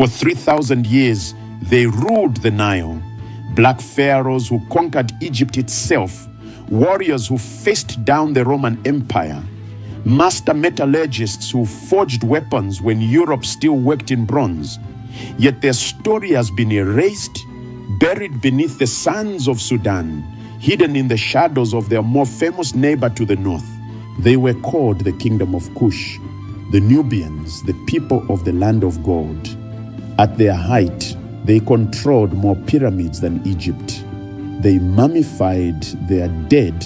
For 3,000 years, they ruled the Nile. Black pharaohs who conquered Egypt itself, warriors who faced down the Roman Empire, master metallurgists who forged weapons when Europe still worked in bronze. Yet their story has been erased, buried beneath the sands of Sudan, hidden in the shadows of their more famous neighbor to the north. They were called the Kingdom of Kush, the Nubians, the people of the land of gold. At their height, they controlled more pyramids than Egypt. They mummified their dead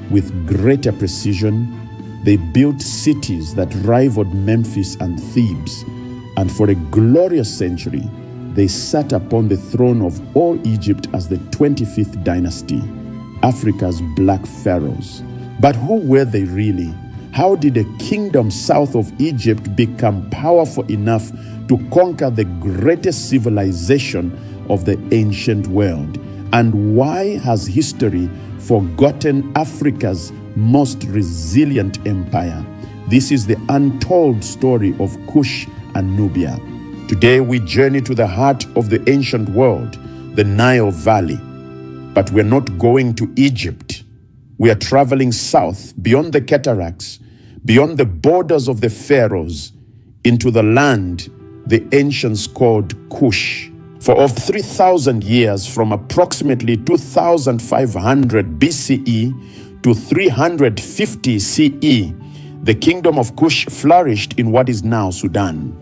with greater precision. They built cities that rivaled Memphis and Thebes. And for a glorious century, they sat upon the throne of all Egypt as the 25th dynasty, Africa's black pharaohs. But who were they really? How did a kingdom south of Egypt become powerful enough to conquer the greatest civilization of the ancient world? And why has history forgotten Africa's most resilient empire? This is the untold story of Kush and Nubia. Today we journey to the heart of the ancient world, the Nile Valley. But we're not going to Egypt. We are traveling south, beyond the cataracts, beyond the borders of the pharaohs, into the land the ancients called Kush. For over 3,000 years, from approximately 2,500 BCE to 350 CE, the kingdom of Kush flourished in what is now Sudan.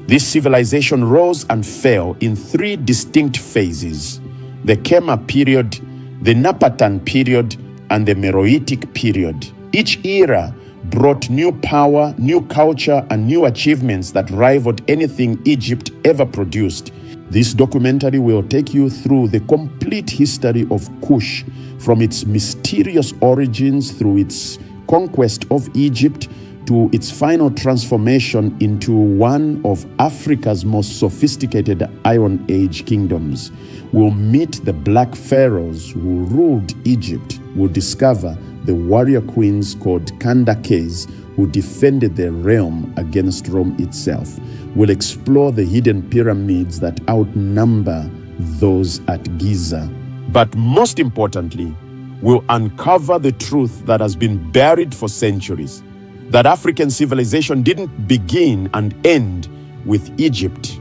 This civilization rose and fell in three distinct phases: the Kerma period, the Napatan period, and the Meroitic period. Each era brought new power, new culture, and new achievements that rivaled anything Egypt ever produced. This documentary will take you through the complete history of Kush, from its mysterious origins through its conquest of Egypt to its final transformation into one of Africa's most sophisticated Iron Age kingdoms. We'll meet the black pharaohs who ruled Egypt. We'll discover the warrior queens called Kandakes who defended their realm against Rome itself. We'll explore the hidden pyramids that outnumber those at Giza. But most importantly, we'll uncover the truth that has been buried for centuries, that African civilization didn't begin and end with Egypt,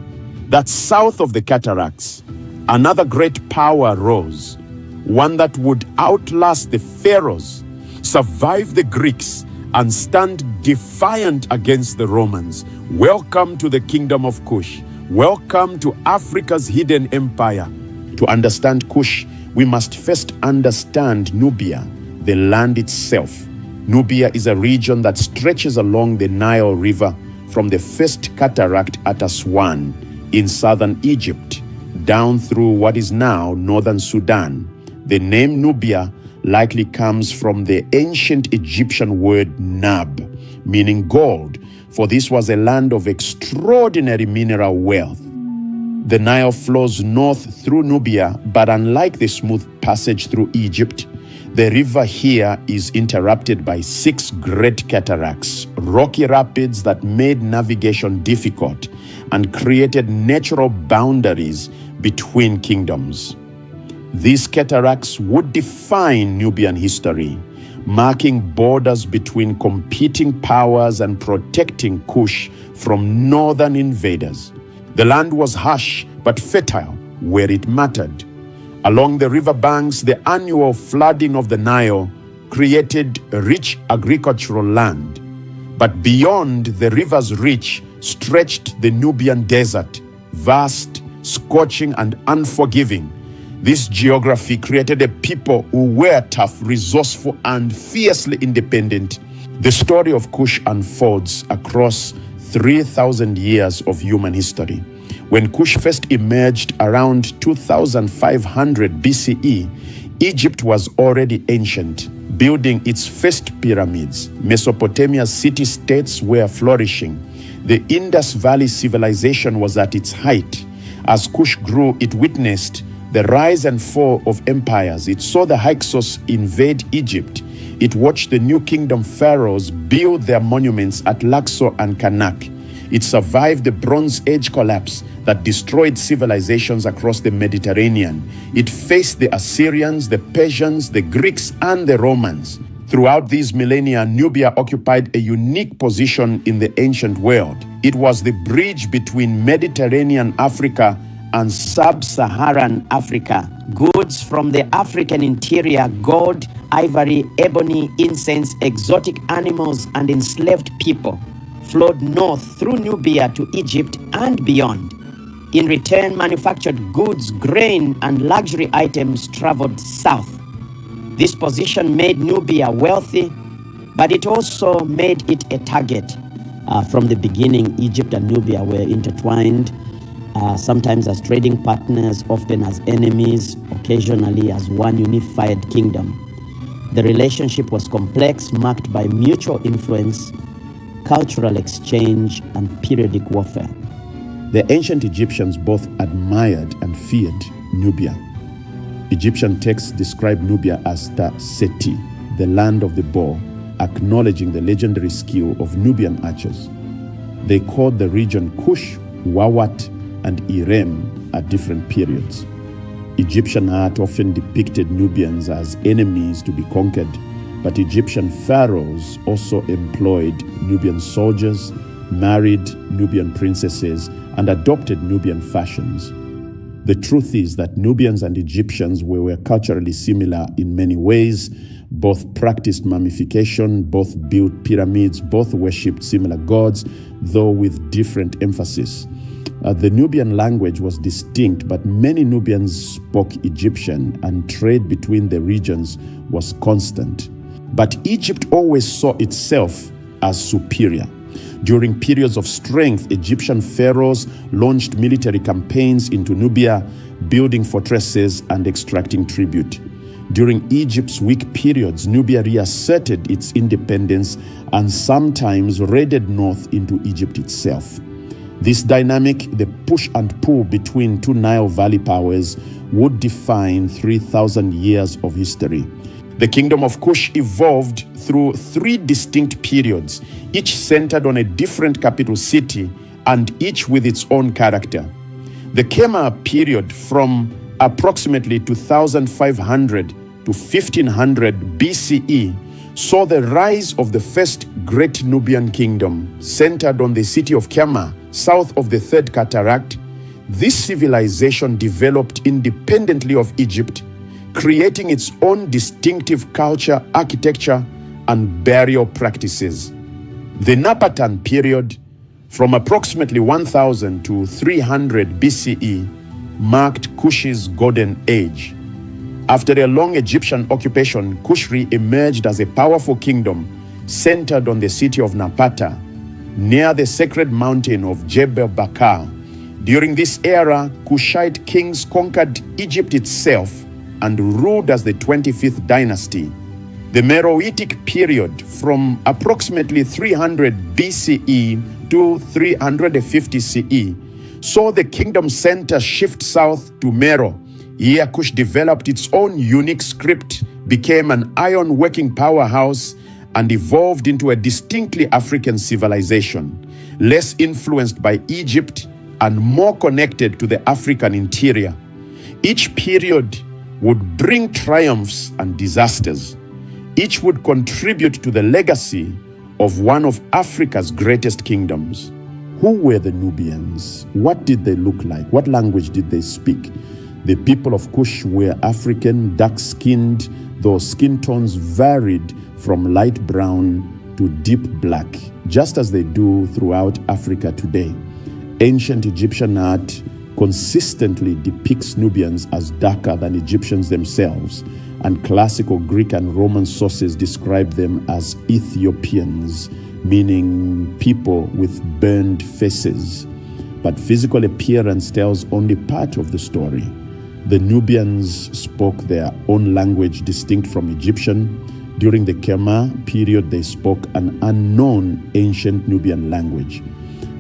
that south of the cataracts, another great power rose, one that would outlast the pharaohs, survive the Greeks, and stand defiant against the Romans. Welcome to the kingdom of Kush. Welcome to Africa's hidden empire. To understand Kush, we must first understand Nubia, the land itself. Nubia is a region that stretches along the Nile River from the first cataract at Aswan in southern Egypt, down through what is now northern Sudan. The name Nubia likely comes from the ancient Egyptian word Nab, meaning gold, for this was a land of extraordinary mineral wealth. The Nile flows north through Nubia, but unlike the smooth passage through Egypt, the river here is interrupted by 6 great cataracts, rocky rapids that made navigation difficult and created natural boundaries between kingdoms. These cataracts would define Nubian history, marking borders between competing powers and protecting Kush from northern invaders. The land was harsh but fertile where it mattered. Along the river banks, the annual flooding of the Nile created rich agricultural land. But beyond the river's reach stretched the Nubian desert, vast, scorching, and unforgiving. This geography created a people who were tough, resourceful, and fiercely independent. The story of Kush unfolds across 3,000 years of human history. When Kush first emerged around 2,500 BCE, Egypt was already ancient, building its first pyramids. Mesopotamia's city-states were flourishing. The Indus Valley civilization was at its height. As Kush grew, it witnessed the rise and fall of empires. It saw the Hyksos invade Egypt. It watched the New Kingdom pharaohs build their monuments at Luxor and Karnak. It survived the Bronze Age collapse that destroyed civilizations across the Mediterranean. It faced the Assyrians, the Persians, the Greeks, and the Romans. Throughout these millennia, Nubia occupied a unique position in the ancient world. It was the bridge between Mediterranean Africa and Sub-Saharan Africa. Goods from the African interior, gold, ivory, ebony, incense, exotic animals, and enslaved people flowed north through Nubia to Egypt and beyond. In return, manufactured goods, grain, and luxury items traveled south. This position made Nubia wealthy, but it also made it a target. From the beginning, Egypt and Nubia were intertwined, sometimes as trading partners, often as enemies, occasionally as one unified kingdom. The relationship was complex, marked by mutual influence, cultural exchange, and periodic warfare. The ancient Egyptians both admired and feared Nubia. Egyptian texts describe Nubia as Ta Seti, the land of the bow, acknowledging the legendary skill of Nubian archers. They called the region Kush, Wawat, and Irem at different periods. Egyptian art often depicted Nubians as enemies to be conquered, but Egyptian pharaohs also employed Nubian soldiers, married Nubian princesses, and adopted Nubian fashions. The truth is that Nubians and Egyptians were culturally similar in many ways. Both practiced mummification, both built pyramids, both worshipped similar gods, though with different emphasis. The Nubian language was distinct, but many Nubians spoke Egyptian, and trade between the regions was constant. But Egypt always saw itself as superior. During periods of strength, Egyptian pharaohs launched military campaigns into Nubia, building fortresses and extracting tribute. During Egypt's weak periods, Nubia reasserted its independence and sometimes raided north into Egypt itself. This dynamic, the push and pull between two Nile Valley powers, would define 3,000 years of history. The kingdom of Kush evolved through three distinct periods, each centered on a different capital city and each with its own character. The Kerma period, from approximately 2500 to 1500 BCE, saw the rise of the first great Nubian kingdom, centered on the city of Kerma, south of the Third Cataract. This civilization developed independently of Egypt, creating its own distinctive culture, architecture, and burial practices. The Napatan period, from approximately 1000 to 300 BCE, marked Kush's golden age. After a long Egyptian occupation, Kush re-emerged as a powerful kingdom centered on the city of Napata, near the sacred mountain of Jebel Bakar. During this era, Kushite kings conquered Egypt itself and ruled as the 25th dynasty. The Meroitic period, from approximately 300 BCE to 350 CE, saw the kingdom center shift south to Meroe. Here, Kush developed its own unique script, became an iron-working powerhouse, and evolved into a distinctly African civilization, less influenced by Egypt and more connected to the African interior. Each period would bring triumphs and disasters. Each would contribute to the legacy of one of Africa's greatest kingdoms. Who were the Nubians? What did they look like? What language did they speak? The people of Kush were African, dark-skinned, though skin tones varied from light brown to deep black, just as they do throughout Africa today. Ancient Egyptian art consistently depicts Nubians as darker than Egyptians themselves, and classical Greek and Roman sources describe them as Ethiopians, meaning people with burned faces. But physical appearance tells only part of the story. The Nubians spoke their own language distinct from Egyptian. During the Kerma period, they spoke an unknown ancient Nubian language.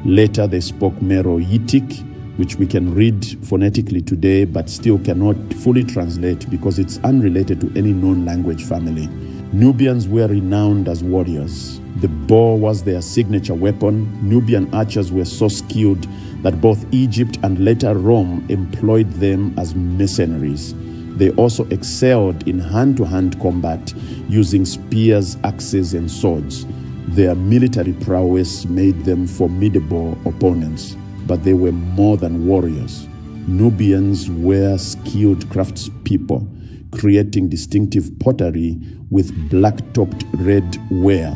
Later, they spoke Meroitic, which we can read phonetically today, but still cannot fully translate because it's unrelated to any known language family. Nubians were renowned as warriors. The bow was their signature weapon. Nubian archers were so skilled that both Egypt and later Rome employed them as mercenaries. They also excelled in hand-to-hand combat, using spears, axes, and swords. Their military prowess made them formidable opponents, but they were more than warriors. Nubians were skilled craftspeople, creating distinctive pottery with black-topped red ware.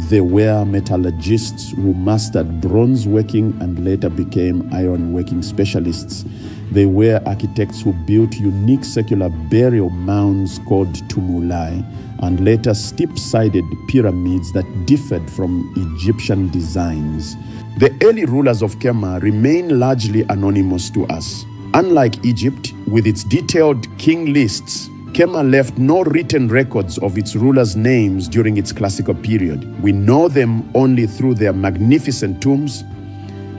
They were metallurgists who mastered bronze working and later became iron-working specialists. They were architects who built unique circular burial mounds called tumuli and later steep-sided pyramids that differed from Egyptian designs. The early rulers of Kerma remain largely anonymous to us. Unlike Egypt, with its detailed king lists, Kerma left no written records of its rulers' names during its classical period. We know them only through their magnificent tombs.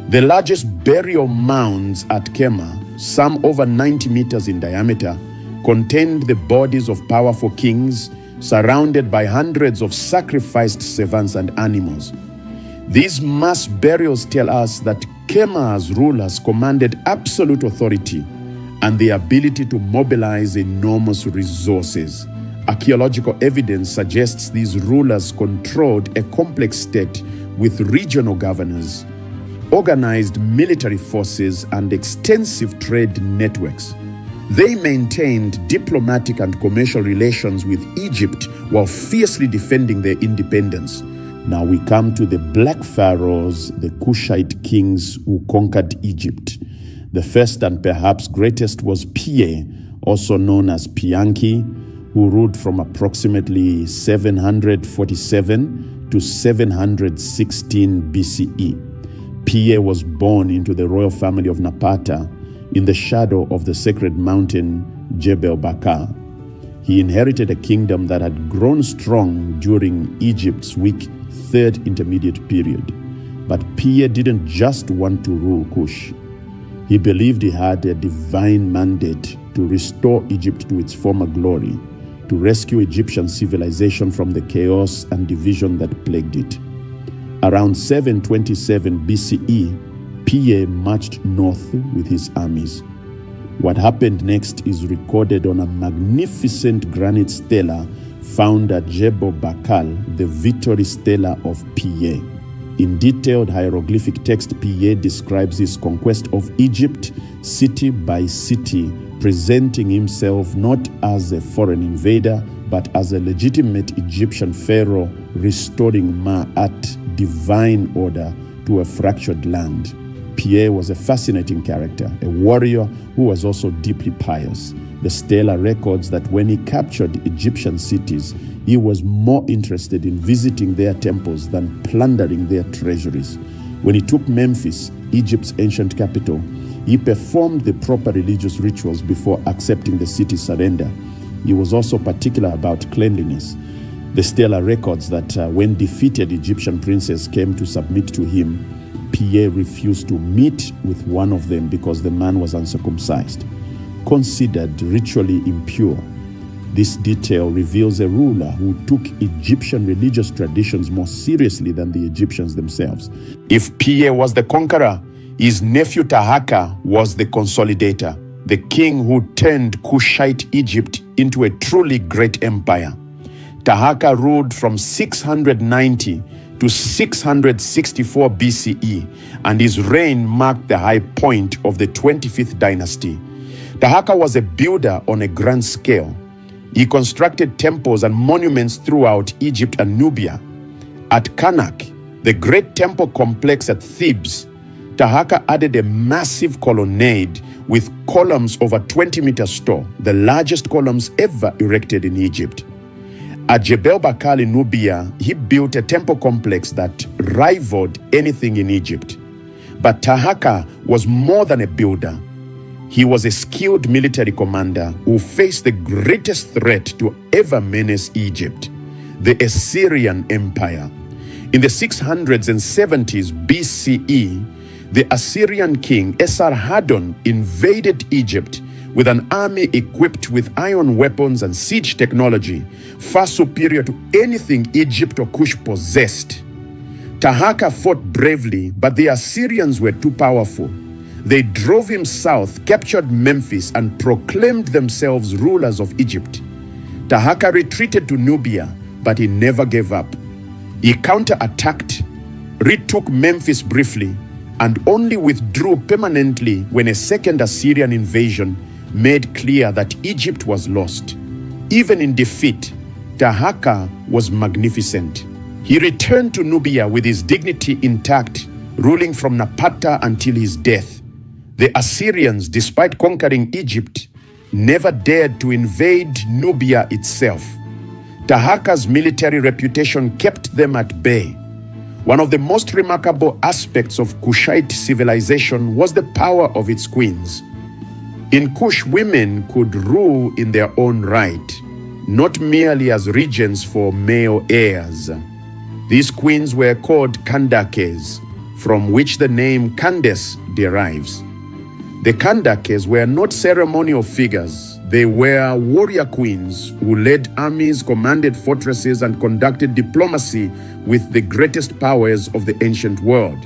The largest burial mounds at Kerma, some over 90 meters in diameter, contained the bodies of powerful kings, surrounded by hundreds of sacrificed servants and animals. These mass burials tell us that Kerma's rulers commanded absolute authority and the ability to mobilize enormous resources. Archaeological evidence suggests these rulers controlled a complex state with regional governors, organized military forces, and extensive trade networks. They maintained diplomatic and commercial relations with Egypt while fiercely defending their independence. Now we come to the Black Pharaohs, the Kushite kings who conquered Egypt. The first and perhaps greatest was Piye, also known as Pianki, who ruled from approximately 747 to 716 BCE. Piye was born into the royal family of Napata in the shadow of the sacred mountain Jebel Bakar. He inherited a kingdom that had grown strong during Egypt's weak Third Intermediate period. But Piye didn't just want to rule Kush. He believed he had a divine mandate to restore Egypt to its former glory, to rescue Egyptian civilization from the chaos and division that plagued it. Around 727 BCE, Piye marched north with his armies. What happened next is recorded on a magnificent granite stela found at Jebel Bakal, the victory stela of Piye. In detailed hieroglyphic text, Piye describes his conquest of Egypt city by city, presenting himself not as a foreign invader, but as a legitimate Egyptian pharaoh, restoring Ma'at, divine order, to a fractured land. Piye was a fascinating character, a warrior who was also deeply pious. The stela records that when he captured Egyptian cities, he was more interested in visiting their temples than plundering their treasuries. When he took Memphis, Egypt's ancient capital, he performed the proper religious rituals before accepting the city's surrender. He was also particular about cleanliness. The stela records that when defeated Egyptian princes came to submit to him, Piye refused to meet with one of them because the man was uncircumcised, considered ritually impure. This detail reveals a ruler who took Egyptian religious traditions more seriously than the Egyptians themselves. If Piye was the conqueror, his nephew Tahaka was the consolidator, the king who turned Kushite Egypt into a truly great empire. Tahaka ruled from 690 to 664 BCE, and his reign marked the high point of the 25th dynasty. Tahaka was a builder on a grand scale. He constructed temples and monuments throughout Egypt and Nubia. At Karnak, the great temple complex at Thebes, Tahaka added a massive colonnade with columns over 20 meters tall, the largest columns ever erected in Egypt. At Jebel Bakal in Nubia, he built a temple complex that rivaled anything in Egypt. But Tahaka was more than a builder. He was a skilled military commander who faced the greatest threat to ever menace Egypt, the Assyrian Empire. In the 600s and 70s BCE, the Assyrian king Esarhaddon invaded Egypt with an army equipped with iron weapons and siege technology far superior to anything Egypt or Kush possessed. Taharqa fought bravely, but the Assyrians were too powerful. They drove him south, captured Memphis, and proclaimed themselves rulers of Egypt. Taharqa retreated to Nubia, but he never gave up. He counterattacked, retook Memphis briefly, and only withdrew permanently when a second Assyrian invasion made clear that Egypt was lost. Even in defeat, Taharqa was magnificent. He returned to Nubia with his dignity intact, ruling from Napata until his death. The Assyrians, despite conquering Egypt, never dared to invade Nubia itself. Taharqa's military reputation kept them at bay. One of the most remarkable aspects of Kushite civilization was the power of its queens. In Kush, women could rule in their own right, not merely as regents for male heirs. These queens were called Kandakes, from which the name Candace derives. The Kandakes were not ceremonial figures. They were warrior queens who led armies, commanded fortresses, and conducted diplomacy with the greatest powers of the ancient world.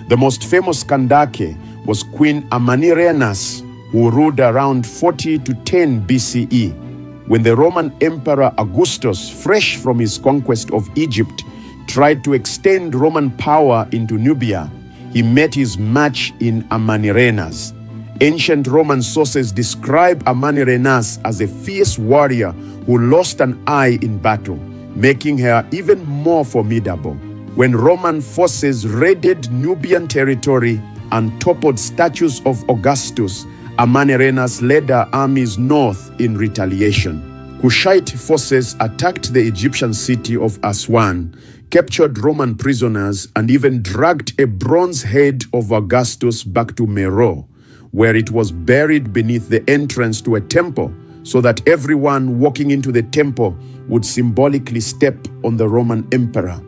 The most famous Kandake was Queen Amanirenas, who ruled around 40 to 10 BCE, when the Roman Emperor Augustus, fresh from his conquest of Egypt, tried to extend Roman power into Nubia. He met his match in Amanirenas. Ancient Roman sources describe Amanirenas as a fierce warrior who lost an eye in battle, making her even more formidable. When Roman forces raided Nubian territory and toppled statues of Augustus, Amanirenas led her armies north in retaliation. Kushite forces attacked the Egyptian city of Aswan, captured Roman prisoners, and even dragged a bronze head of Augustus back to Meroe, where it was buried beneath the entrance to a temple, so that everyone walking into the temple would symbolically step on the Roman emperor.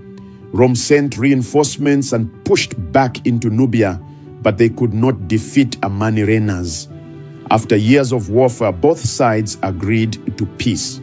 Rome sent reinforcements and pushed back into Nubia, but they could not defeat Amanirenas. After years of warfare, both sides agreed to peace.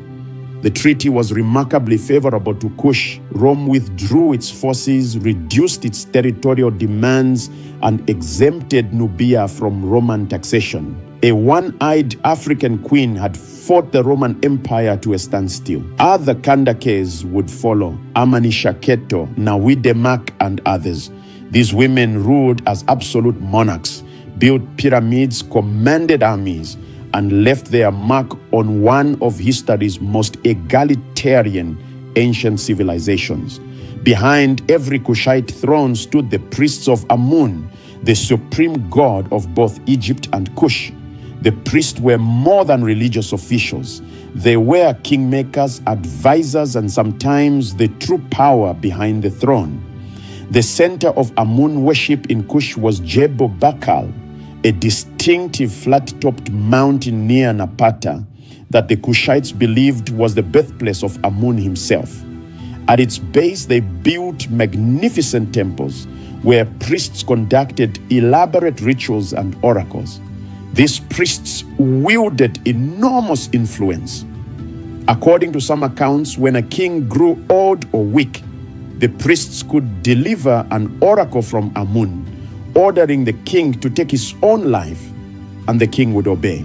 The treaty was remarkably favorable to Kush. Rome withdrew its forces, reduced its territorial demands, and exempted Nubia from Roman taxation. A one-eyed African queen had fought the Roman Empire to a standstill. Other Kandakes would follow: Amanishaketo, Nawidemak, and others. These women ruled as absolute monarchs, built pyramids, commanded armies, and left their mark on one of history's most egalitarian ancient civilizations. Behind every Kushite throne stood the priests of Amun, the supreme god of both Egypt and Kush. The priests were more than religious officials. They were kingmakers, advisors, and sometimes the true power behind the throne. The center of Amun worship in Kush was Jebel Bakal, a distinctive flat-topped mountain near Napata that the Kushites believed was the birthplace of Amun himself. At its base, they built magnificent temples where priests conducted elaborate rituals and oracles. These priests wielded enormous influence. According to some accounts, when a king grew old or weak, the priests could deliver an oracle from Amun, ordering the king to take his own life, and the king would obey.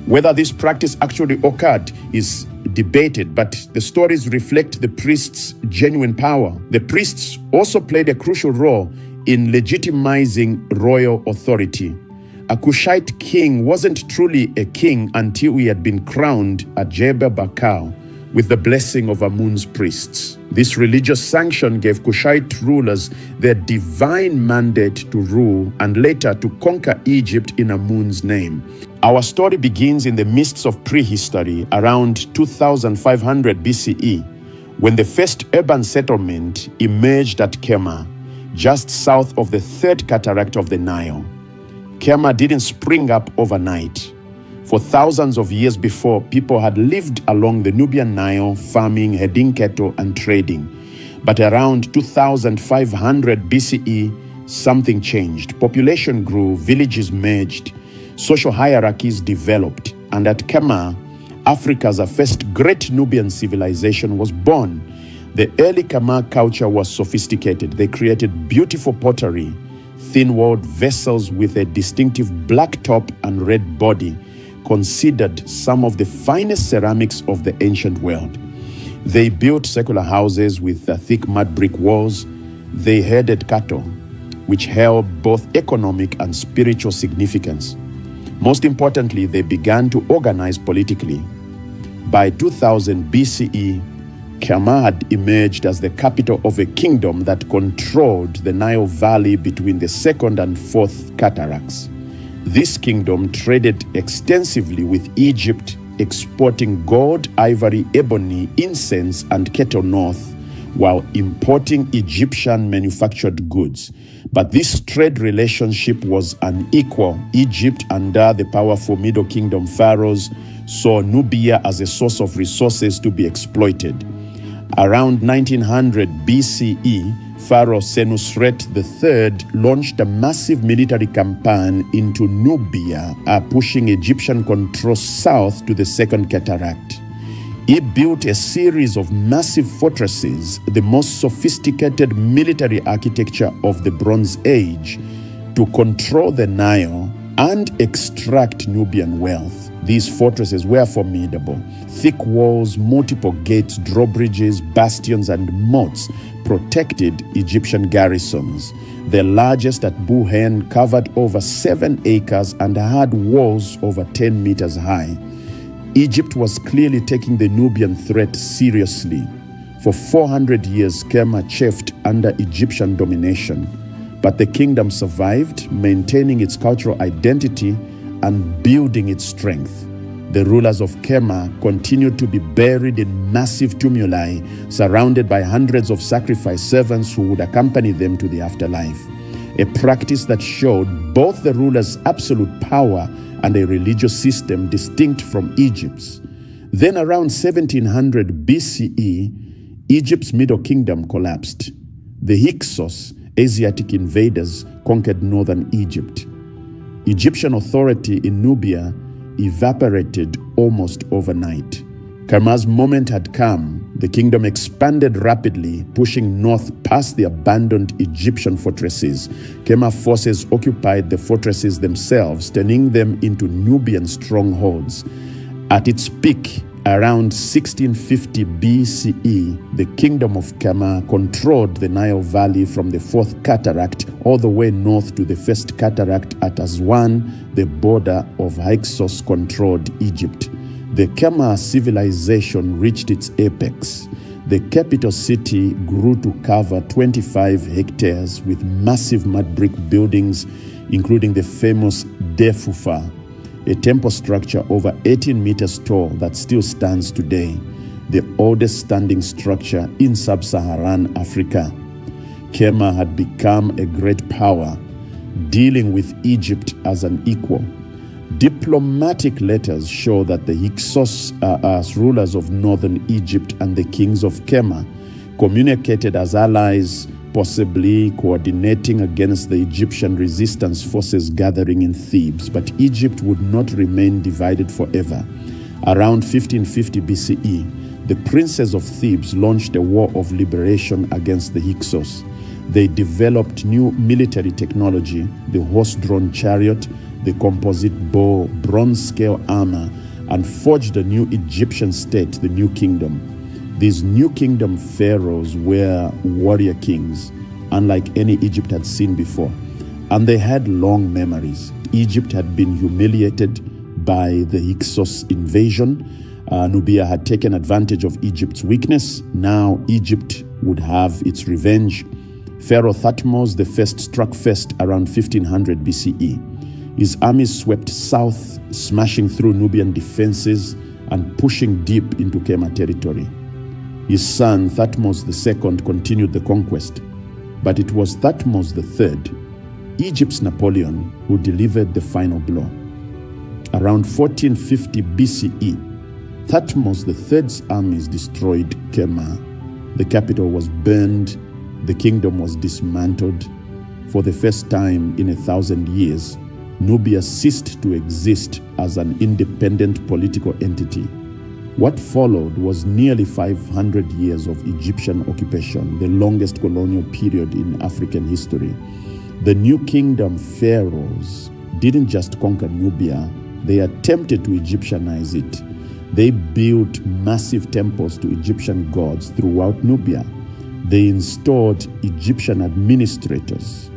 Whether this practice actually occurred is debated, but the stories reflect the priests' genuine power. The priests also played a crucial role in legitimizing royal authority. A Kushite king wasn't truly a king until he had been crowned at Jebel Bakal with the blessing of Amun's priests. This religious sanction gave Kushite rulers their divine mandate to rule and later to conquer Egypt in Amun's name. Our story begins in the midst of prehistory around 2500 BCE, when the first urban settlement emerged at Kerma, just south of the third cataract of the Nile. Kerma didn't spring up overnight. For thousands of years before, people had lived along the Nubian Nile, farming, herding cattle, and trading. But around 2500 BCE, something changed. Population grew, villages merged. Social hierarchies developed, and at Kerma, Africa's first great Nubian civilization was born. The early Kerma culture was sophisticated. They created beautiful pottery, thin-walled vessels with a distinctive black top and red body, considered some of the finest ceramics of the ancient world. They built circular houses with thick mud brick walls. They herded cattle, which held both economic and spiritual significance. Most importantly, they began to organize politically. By 2000 BCE, Kerma had emerged as the capital of a kingdom that controlled the Nile Valley between the second and fourth cataracts. This kingdom traded extensively with Egypt, exporting gold, ivory, ebony, incense, and cattle north, while importing Egyptian manufactured goods. But this trade relationship was unequal. Egypt, under the powerful Middle Kingdom pharaohs, saw Nubia as a source of resources to be exploited. Around 1900 BCE, Pharaoh Senusret III launched a massive military campaign into Nubia, pushing Egyptian control south to the Second Cataract. He built a series of massive fortresses, the most sophisticated military architecture of the Bronze Age, to control the Nile and extract Nubian wealth. These fortresses were formidable. Thick walls, multiple gates, drawbridges, bastions, and moats protected Egyptian garrisons. The largest at Buhen covered over 7 acres and had walls over 10 meters high. Egypt was clearly taking the Nubian threat seriously. For 400 years, Kerma chafed under Egyptian domination, but the kingdom survived, maintaining its cultural identity and building its strength. The rulers of Kerma continued to be buried in massive tumuli, surrounded by hundreds of sacrifice servants who would accompany them to the afterlife, a practice that showed both the rulers' absolute power and a religious system distinct from Egypt's. Then around 1700 BCE, Egypt's Middle Kingdom collapsed. The Hyksos, Asiatic invaders, conquered northern Egypt. Egyptian authority in Nubia evaporated almost overnight. Kerma's moment had come. The kingdom expanded rapidly, pushing north past the abandoned Egyptian fortresses. Kerma forces occupied the fortresses themselves, turning them into Nubian strongholds. At its peak, around 1650 BCE, the kingdom of Kerma controlled the Nile Valley from the Fourth Cataract all the way north to the First Cataract at Aswan, the border of Hyksos-controlled Egypt. The Kerma civilization reached its apex. The capital city grew to cover 25 hectares with massive mud brick buildings, including the famous Defufa, a temple structure over 18 meters tall that still stands today, the oldest standing structure in sub-Saharan Africa. Kerma had become a great power, dealing with Egypt as an equal. Diplomatic letters show that the Hyksos, as rulers of northern Egypt, and the kings of Kerma communicated as allies, possibly coordinating against the Egyptian resistance forces gathering in Thebes. But Egypt would not remain divided forever. Around 1550 BCE, the princes of Thebes launched a war of liberation against the Hyksos. They developed new military technology, the horse-drawn chariot, the composite bow, bronze-scale armor, and forged a new Egyptian state, the New Kingdom. These New Kingdom pharaohs were warrior kings, unlike any Egypt had seen before, and they had long memories. Egypt had been humiliated by the Hyksos invasion. Nubia had taken advantage of Egypt's weakness. Now Egypt would have its revenge. Pharaoh Thutmose I struck first around 1500 BCE. His armies swept south, smashing through Nubian defenses and pushing deep into Kerma territory. His son, Thutmose II, continued the conquest, but it was Thutmose III, Egypt's Napoleon, who delivered the final blow. Around 1450 BCE, Thutmose III's armies destroyed Kerma. The capital was burned, the kingdom was dismantled. For the first time in 1,000 years, Nubia ceased to exist as an independent political entity. What followed was nearly 500 years of Egyptian occupation, the longest colonial period in African history. The new kingdom pharaohs didn't just conquer Nubia, they attempted to Egyptianize it. They built massive temples to Egyptian gods throughout Nubia. They installed Egyptian administrators.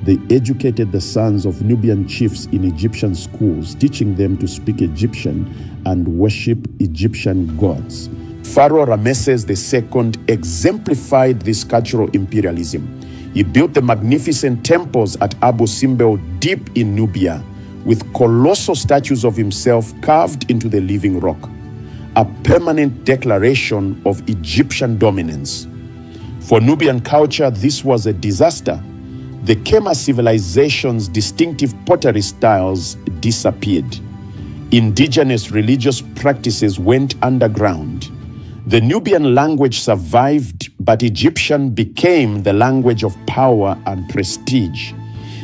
They educated the sons of Nubian chiefs in Egyptian schools, teaching them to speak Egyptian and worship Egyptian gods. Pharaoh Ramesses II exemplified this cultural imperialism. He built the magnificent temples at Abu Simbel deep in Nubia, with colossal statues of himself carved into the living rock, a permanent declaration of Egyptian dominance. For Nubian culture, this was a disaster. The Kerma civilization's distinctive pottery styles disappeared. Indigenous religious practices went underground. The Nubian language survived, but Egyptian became the language of power and prestige.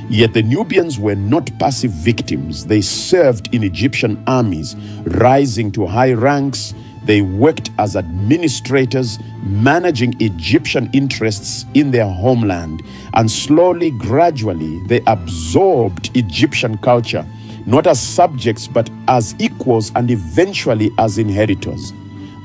Yet the Nubians were not passive victims. They served in Egyptian armies, rising to high ranks. They worked as administrators, managing Egyptian interests in their homeland. And slowly, gradually, they absorbed Egyptian culture, not as subjects, but as equals and eventually as inheritors.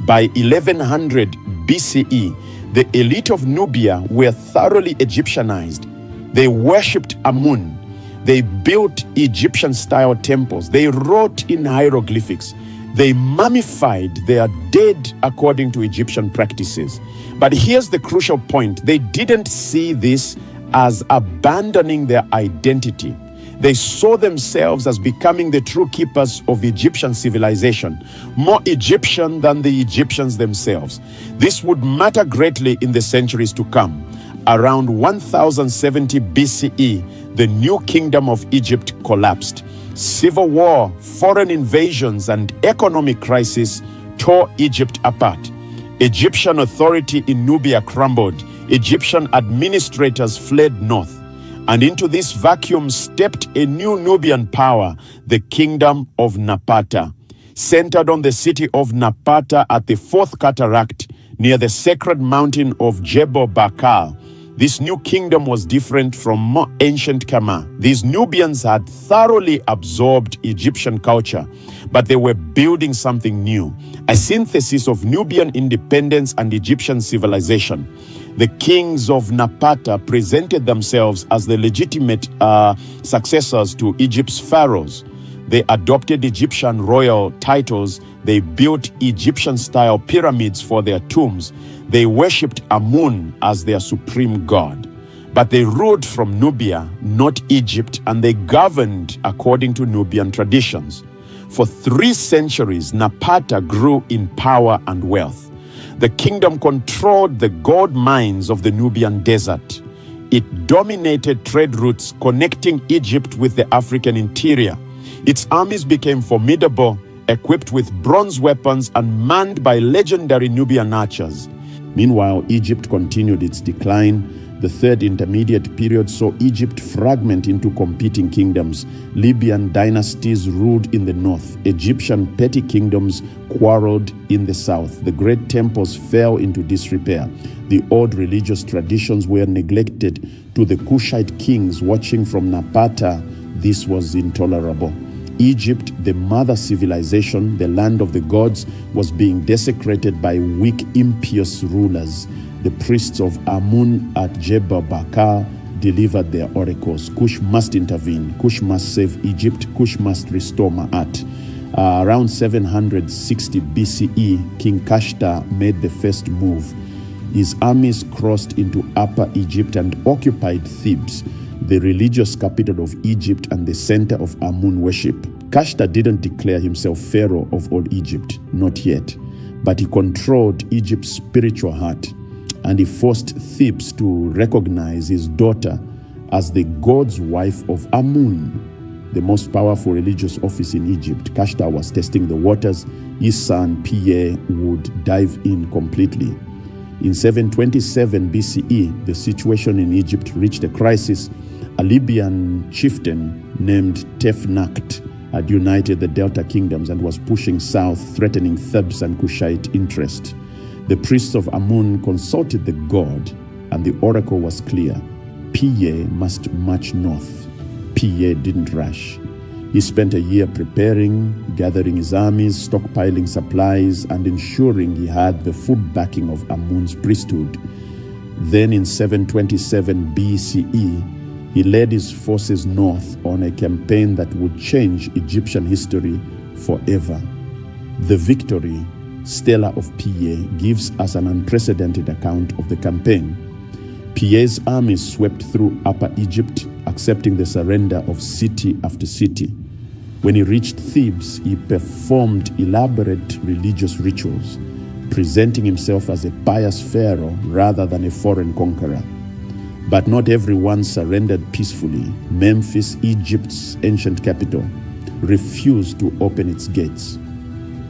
By 1100 BCE, the elite of Nubia were thoroughly Egyptianized. They worshipped Amun. They built Egyptian-style temples. They wrote in hieroglyphics. They mummified their dead according to Egyptian practices. But here's the crucial point. They didn't see this as abandoning their identity. They saw themselves as becoming the true keepers of Egyptian civilization, more Egyptian than the Egyptians themselves. This would matter greatly in the centuries to come. Around 1070 BCE, the new kingdom of Egypt collapsed. Civil war, foreign invasions, and economic crisis tore Egypt apart. Egyptian authority in Nubia crumbled. Egyptian administrators fled north. And into this vacuum stepped a new Nubian power, the kingdom of Napata, centered on the city of Napata at the Fourth Cataract near the sacred mountain of Jebel Bakal. This new kingdom was different from more ancient Kerma. These Nubians had thoroughly absorbed Egyptian culture, but they were building something new, a synthesis of Nubian independence and Egyptian civilization. The kings of Napata presented themselves as the legitimate successors to Egypt's pharaohs. They adopted Egyptian royal titles. They built Egyptian-style pyramids for their tombs. They worshipped Amun as their supreme god. But they ruled from Nubia, not Egypt, and they governed according to Nubian traditions. For 3 centuries, Napata grew in power and wealth. The kingdom controlled the gold mines of the Nubian desert. It dominated trade routes connecting Egypt with the African interior. Its armies became formidable, equipped with bronze weapons and manned by legendary Nubian archers. Meanwhile, Egypt continued its decline. The Third Intermediate Period saw Egypt fragment into competing kingdoms. Libyan dynasties ruled in the north. Egyptian petty kingdoms quarreled in the south. The great temples fell into disrepair. The old religious traditions were neglected. To the Kushite kings watching from Napata, this was intolerable. Egypt, the mother civilization, the land of the gods, was being desecrated by weak, impious rulers. The priests of Amun at Jebel Bakar delivered their oracles. Kush must intervene. Kush must save Egypt. Kush must restore Ma'at. Around 760 BCE, King Kashta made the first move. His armies crossed into Upper Egypt and occupied Thebes, the religious capital of Egypt and the center of Amun worship. Kashta didn't declare himself pharaoh of all Egypt, not yet, but he controlled Egypt's spiritual heart, and he forced Thebes to recognize his daughter as the god's wife of Amun, the most powerful religious office in Egypt. Kashta was testing the waters. His son Piye would dive in completely. In 727 BCE, the situation in Egypt reached a crisis. A Libyan chieftain named Tefnakt had united the Delta kingdoms and was pushing south, threatening Thebes and Kushite interest. The priests of Amun consulted the god, and the oracle was clear. Piye must march north. Piye didn't rush. He spent a year preparing, gathering his armies, stockpiling supplies, and ensuring he had the full backing of Amun's priesthood. Then in 727 BCE, he led his forces north on a campaign that would change Egyptian history forever. The victory, Stela of Piye, gives us an unprecedented account of the campaign. Piye's armies swept through Upper Egypt, accepting the surrender of city after city. When he reached Thebes, he performed elaborate religious rituals, presenting himself as a pious pharaoh rather than a foreign conqueror. But not everyone surrendered peacefully. Memphis, Egypt's ancient capital, refused to open its gates.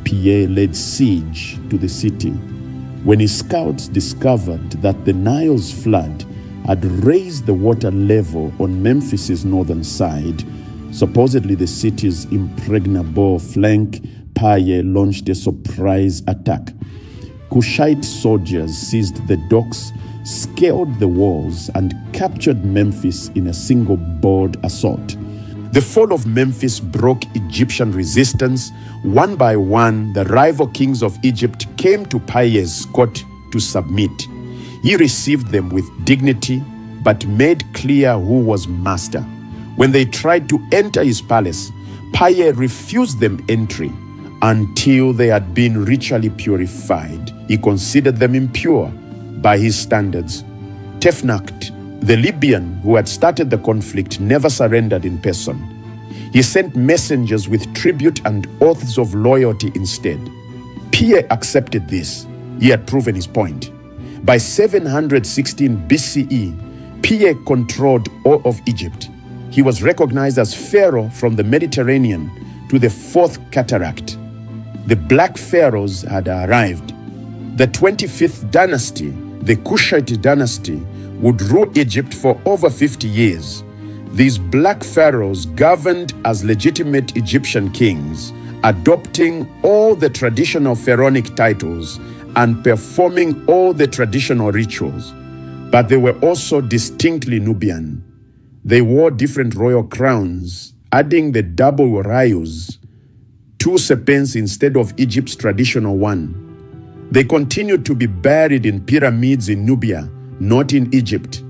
Piye laid siege to the city. When his scouts discovered that the Nile's flood had raised the water level on Memphis's northern side, supposedly the city's impregnable flank, Piye launched a surprise attack. Kushite soldiers seized the docks, scaled the walls, and captured Memphis in a single bold assault. The fall of Memphis broke Egyptian resistance. One by one, the rival kings of Egypt came to Piye's court to submit. He received them with dignity, but made clear who was master. When they tried to enter his palace, Piye refused them entry until they had been ritually purified. He considered them impure by his standards. Tefnakt, the Libyan who had started the conflict, never surrendered in person. He sent messengers with tribute and oaths of loyalty instead. Piye accepted this. He had proven his point. By 716 BCE, Piye controlled all of Egypt. He was recognized as Pharaoh from the Mediterranean to the Fourth Cataract. The Black Pharaohs had arrived. The 25th dynasty, the Kushite dynasty, would rule Egypt for over 50 years. These Black Pharaohs governed as legitimate Egyptian kings, adopting all the traditional pharaonic titles and performing all the traditional rituals. But they were also distinctly Nubian. They wore different royal crowns, adding the double rayos, two serpents instead of Egypt's traditional one. They continued to be buried in pyramids in Nubia, not in Egypt.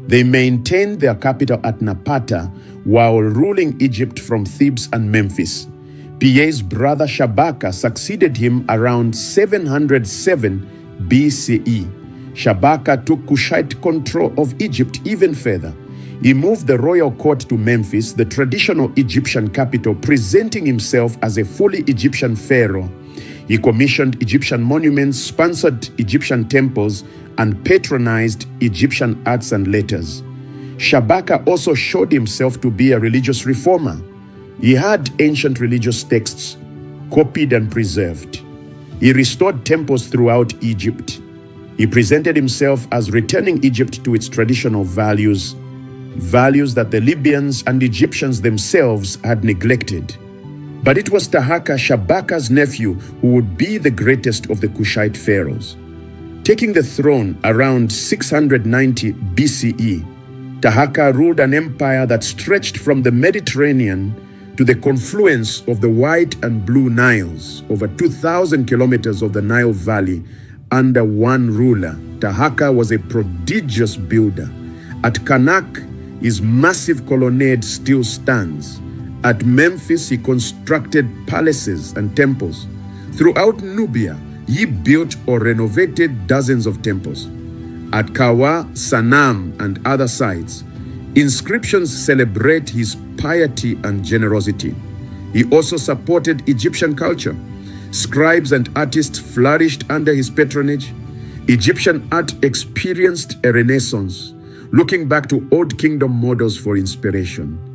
They maintained their capital at Napata while ruling Egypt from Thebes and Memphis. Piye's brother Shabaka succeeded him around 707 BCE. Shabaka took Kushite control of Egypt even further. He moved the royal court to Memphis, the traditional Egyptian capital, presenting himself as a fully Egyptian pharaoh. He commissioned Egyptian monuments, sponsored Egyptian temples, and patronized Egyptian arts and letters. Shabaka also showed himself to be a religious reformer. He had ancient religious texts copied and preserved. He restored temples throughout Egypt. He presented himself as returning Egypt to its traditional values that the Libyans and Egyptians themselves had neglected. But it was Tahaka, Shabaka's nephew, who would be the greatest of the Kushite pharaohs. Taking the throne around 690 BCE, Tahaka ruled an empire that stretched from the Mediterranean to the confluence of the White and Blue Niles, over 2,000 kilometers of the Nile Valley under one ruler. Tahaka was a prodigious builder. At Karnak, his massive colonnade still stands. At Memphis, he constructed palaces and temples. Throughout Nubia, he built or renovated dozens of temples. At Kawa, Sanam, and other sites, inscriptions celebrate his piety and generosity. He also supported Egyptian culture. Scribes and artists flourished under his patronage. Egyptian art experienced a renaissance, looking back to Old Kingdom models for inspiration.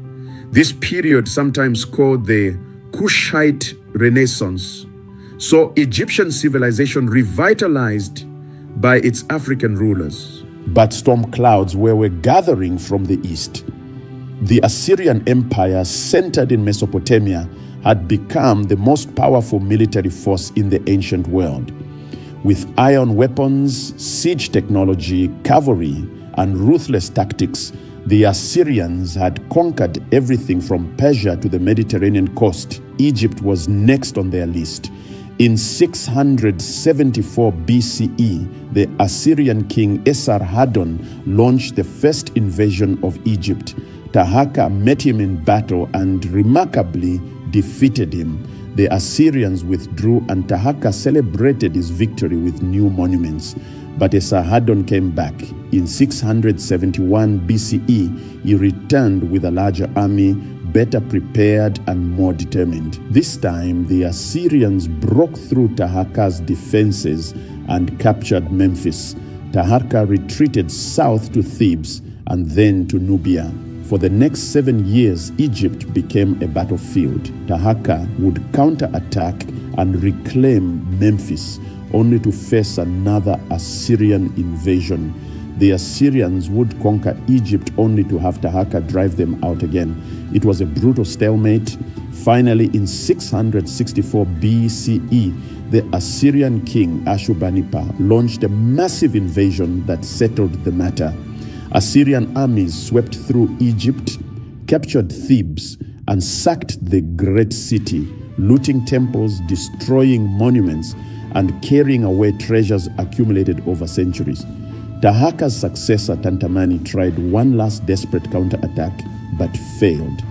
This period, sometimes called the Kushite Renaissance, saw Egyptian civilization revitalized by its African rulers. But storm clouds were gathering from the east. The Assyrian Empire, centered in Mesopotamia, had become the most powerful military force in the ancient world. With iron weapons, siege technology, cavalry, and ruthless tactics, the Assyrians had conquered everything from Persia to the Mediterranean coast. Egypt was next on their list. In 674 BCE, the Assyrian king Esarhaddon launched the first invasion of Egypt. Taharka met him in battle and remarkably defeated him. The Assyrians withdrew and Taharka celebrated his victory with new monuments. But Esarhaddon came back. In 671 BCE, he returned with a larger army, better prepared and more determined. This time, the Assyrians broke through Taharka's defenses and captured Memphis. Taharka retreated south to Thebes and then to Nubia. For the next 7 years, Egypt became a battlefield. Taharka would counterattack and reclaim Memphis, only to face another Assyrian invasion. The Assyrians would conquer Egypt only to have Taharka drive them out again. It was a brutal stalemate. Finally, in 664 BCE, the Assyrian king Ashurbanipal launched a massive invasion that settled the matter. Assyrian armies swept through Egypt, captured Thebes, and sacked the great city, looting temples, destroying monuments, and carrying away treasures accumulated over centuries. Taharka's successor Tantamani tried one last desperate counterattack, but failed.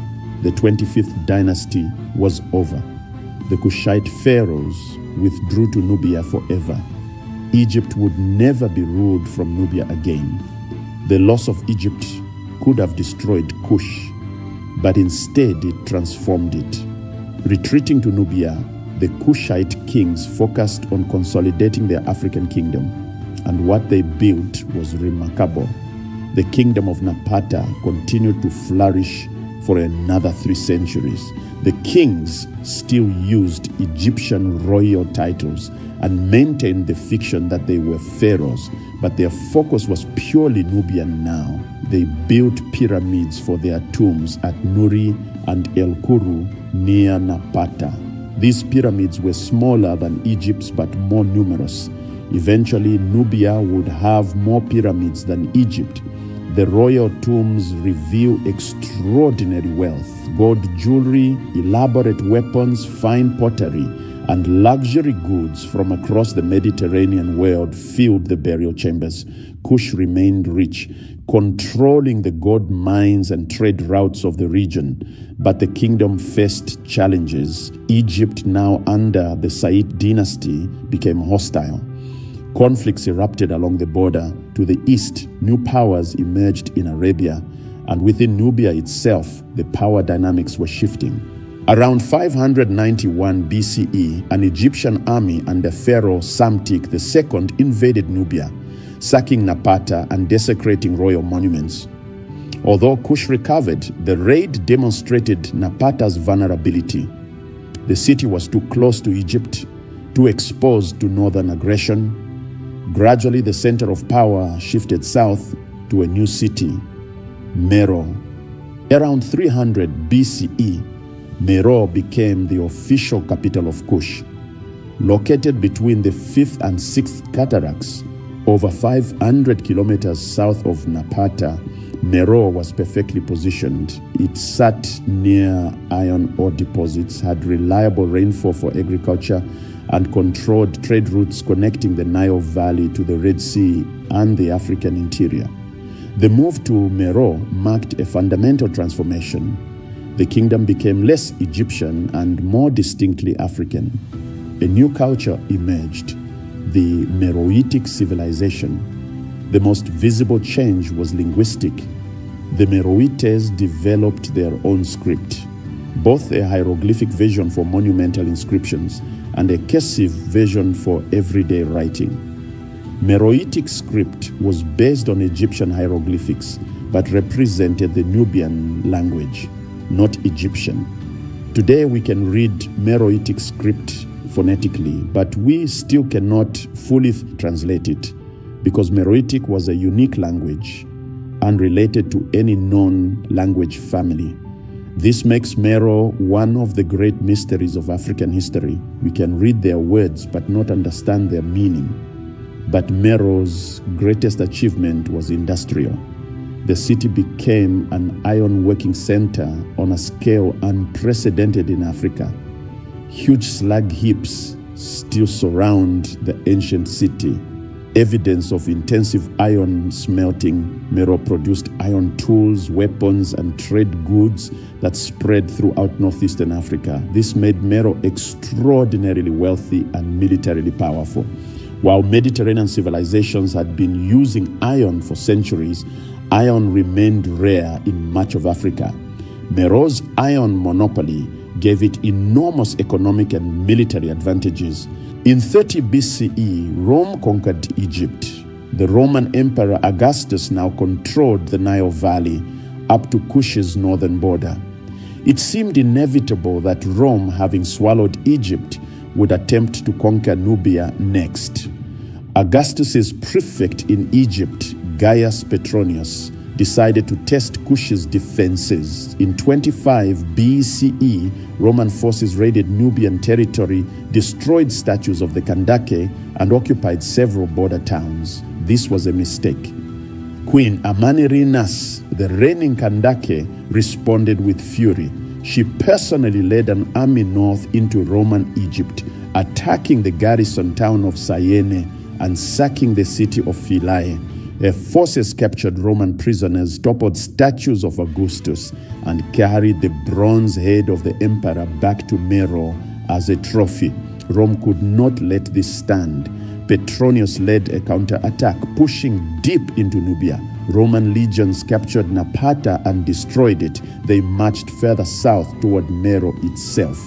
The 25th dynasty was over. The Kushite Pharaohs withdrew to Nubia forever. Egypt would never be ruled from Nubia again. The loss of Egypt could have destroyed Kush, but instead it transformed it. Retreating to Nubia, the Kushite kings focused on consolidating their African kingdom, and what they built was remarkable. The kingdom of Napata continued to flourish for another 3 centuries. The kings still used Egyptian royal titles and maintained the fiction that they were pharaohs, but their focus was purely Nubian now. They built pyramids for their tombs at Nuri and El Kuru near Napata. These pyramids were smaller than Egypt's but more numerous. Eventually, Nubia would have more pyramids than Egypt. The royal tombs reveal extraordinary wealth. Gold jewelry, elaborate weapons, fine pottery, and luxury goods from across the Mediterranean world filled the burial chambers. Kush remained rich, controlling the gold mines and trade routes of the region. But the kingdom faced challenges. Egypt, now under the Said dynasty, became hostile. Conflicts erupted along the border. To the east, new powers emerged in Arabia, and within Nubia itself, the power dynamics were shifting. Around 591 BCE, an Egyptian army under Pharaoh Psamtik II invaded Nubia, sacking Napata and desecrating royal monuments. Although Kush recovered, the raid demonstrated Napata's vulnerability. The city was too close to Egypt, too exposed to northern aggression. Gradually, the center of power shifted south to a new city, Meroe. Around 300 BCE, Meroe became the official capital of Kush. Located between the 5th and 6th cataracts, over 500 kilometers south of Napata, Meroe was perfectly positioned. It sat near iron ore deposits, had reliable rainfall for agriculture, and controlled trade routes connecting the Nile Valley to the Red Sea and the African interior. The move to Meroe marked a fundamental transformation. The kingdom became less Egyptian and more distinctly African. A new culture emerged, the Meroitic civilization. The most visible change was linguistic. The Meroites developed their own script, both a hieroglyphic version for monumental inscriptions and a cursive version for everyday writing. Meroitic script was based on Egyptian hieroglyphics, but represented the Nubian language, not Egyptian. Today we can read Meroitic script phonetically, but we still cannot fully translate it, because Meroitic was a unique language. unrelated to any known language family. This makes Meroe one of the great mysteries of African history. We can read their words but not understand their meaning. But Meroe's greatest achievement was industrial. The city became an iron-working center on a scale unprecedented in Africa. Huge slag heaps still surround the ancient city, evidence of intensive iron smelting. Meroe produced iron tools, weapons, and trade goods that spread throughout northeastern Africa. This made Meroe extraordinarily wealthy and militarily powerful. While Mediterranean civilizations had been using iron for centuries, iron remained rare in much of Africa. Meroe's iron monopoly gave it enormous economic and military advantages. In 30 BCE, Rome conquered Egypt. The Roman Emperor Augustus now controlled the Nile Valley up to Kush's northern border. It seemed inevitable that Rome, having swallowed Egypt, would attempt to conquer Nubia next. Augustus's prefect in Egypt, Gaius Petronius, decided to test Kush's defenses. In 25 BCE, Roman forces raided Nubian territory, destroyed statues of the Kandake, and occupied several border towns. This was a mistake. Queen Amanirenas, the reigning Kandake, responded with fury. She personally led an army north into Roman Egypt, attacking the garrison town of Syene and sacking the city of Philae. Her forces captured Roman prisoners, toppled statues of Augustus, and carried the bronze head of the emperor back to Meroe as a trophy. Rome could not let this stand. Petronius led a counterattack, pushing deep into Nubia. Roman legions captured Napata and destroyed it. They marched further south toward Meroe itself.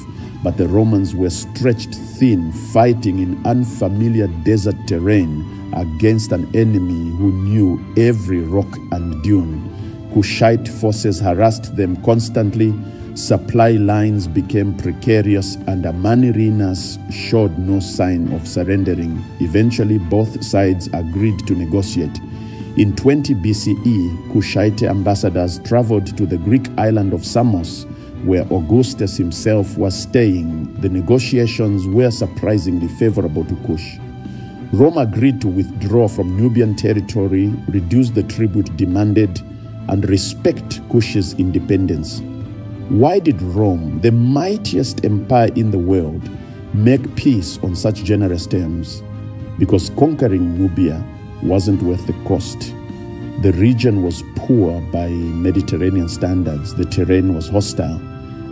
But the Romans were stretched thin, fighting in unfamiliar desert terrain against an enemy who knew every rock and dune. Kushite forces harassed them constantly. Supply lines became precarious, and Amanirenas showed no sign of surrendering. Eventually, both sides agreed to negotiate. In 20 BCE, Kushite ambassadors traveled to the Greek island of Samos, where Augustus himself was staying. The negotiations were surprisingly favorable to Kush. Rome agreed to withdraw from Nubian territory, reduce the tribute demanded, and respect Kush's independence. Why did Rome, the mightiest empire in the world, make peace on such generous terms? Because conquering Nubia wasn't worth the cost. The region was poor by Mediterranean standards, the terrain was hostile,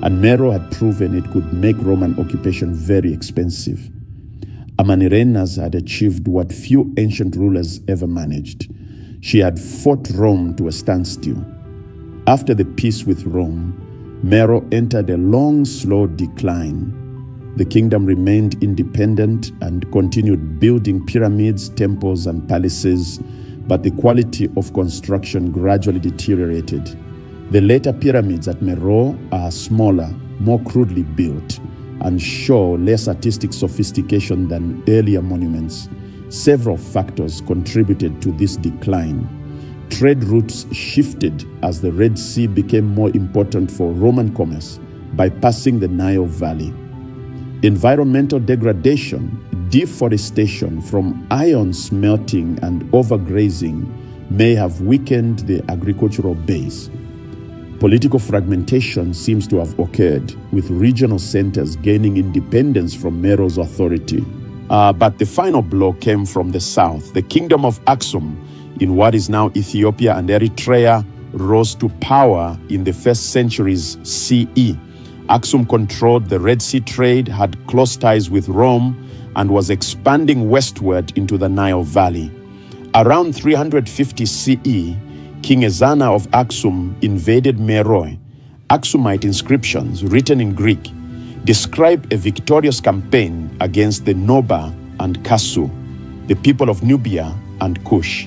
and Meroe had proven it could make Roman occupation very expensive. Amanirenas had achieved what few ancient rulers ever managed. She had fought Rome to a standstill. After the peace with Rome, Meroe entered a long, slow decline. The kingdom remained independent and continued building pyramids, temples, and palaces, but the quality of construction gradually deteriorated. The later pyramids at Meroe are smaller, more crudely built, and show less artistic sophistication than earlier monuments. Several factors contributed to this decline. Trade routes shifted as the Red Sea became more important for Roman commerce, bypassing the Nile Valley. Environmental degradation, deforestation from iron smelting and overgrazing may have weakened the agricultural base. Political fragmentation seems to have occurred, with regional centers gaining independence from Meroe's authority. But the final blow came from the south. The kingdom of Aksum, in what is now Ethiopia and Eritrea, rose to power in the first centuries CE. Aksum controlled the Red Sea trade, had close ties with Rome, and was expanding westward into the Nile Valley. Around 350 CE, King Ezana of Aksum invaded Meroe. Aksumite inscriptions, written in Greek, describe a victorious campaign against the Noba and Kasu, the people of Nubia and Kush.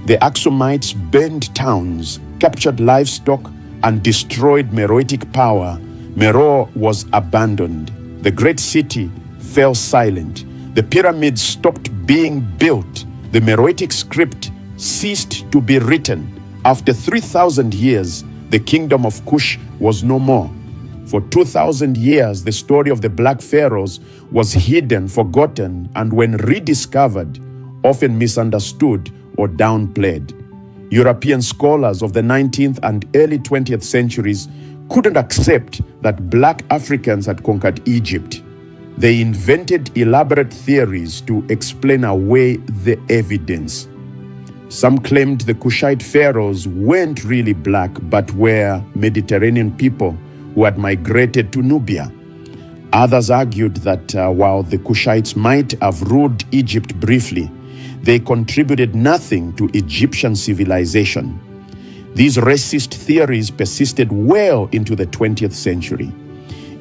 The Aksumites burned towns, captured livestock, and destroyed Meroitic power. Meroe was abandoned. The great city fell silent. The pyramids stopped being built. The Meroitic script ceased to be written, After 3,000 years, the kingdom of Kush was no more. For 2,000 years, the story of the Black Pharaohs was hidden, forgotten, and when rediscovered, often misunderstood or downplayed. European scholars of the 19th and early 20th centuries couldn't accept that Black Africans had conquered Egypt. They invented elaborate theories to explain away the evidence. Some claimed the Kushite pharaohs weren't really black, but were Mediterranean people who had migrated to Nubia. Others argued that while the Kushites might have ruled Egypt briefly, they contributed nothing to Egyptian civilization. These racist theories persisted well into the 20th century.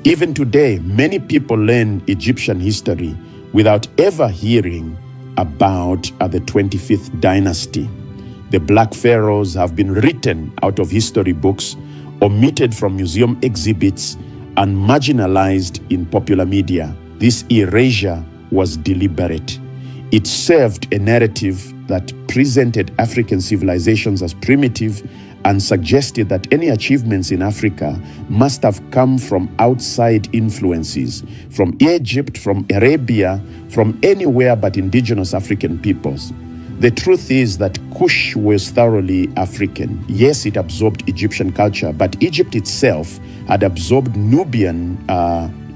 Even today, many people learn Egyptian history without ever hearing about the 25th dynasty. The Black Pharaohs have been written out of history books, omitted from museum exhibits, and marginalized in popular media. This erasure was deliberate. It served a narrative that presented African civilizations as primitive and suggested that any achievements in Africa must have come from outside influences, from Egypt, from Arabia, from anywhere but indigenous African peoples. The truth is that Kush was thoroughly African. Yes, it absorbed Egyptian culture, but Egypt itself had absorbed Nubian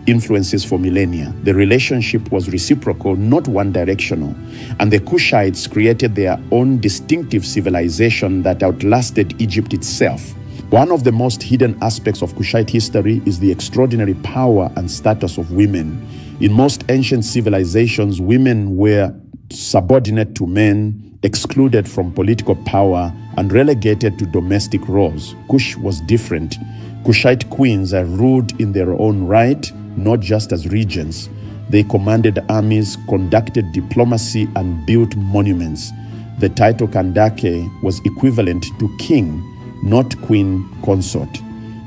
influences for millennia. The relationship was reciprocal, not one-directional, and the Kushites created their own distinctive civilization that outlasted Egypt itself. One of the most hidden aspects of Kushite history is the extraordinary power and status of women. In most ancient civilizations, women were subordinate to men, excluded from political power, and relegated to domestic roles. Kush was different. Kushite queens are ruled in their own right, not just as regents. They commanded armies, conducted diplomacy, and built monuments. The title Kandake was equivalent to king, not queen consort.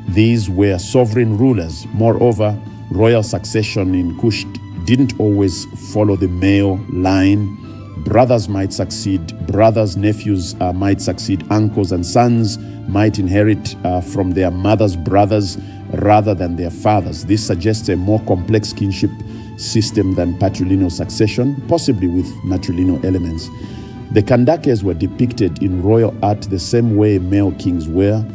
These were sovereign rulers. Moreover, royal succession in Kush didn't always follow the male line. Brothers might succeed, brothers, nephews might succeed, uncles and sons might inherit from their mother's brothers rather than their fathers. This suggests a more complex kinship system than patrilineal succession, possibly with matrilineal elements. The Kandakes were depicted in royal art the same way male kings were,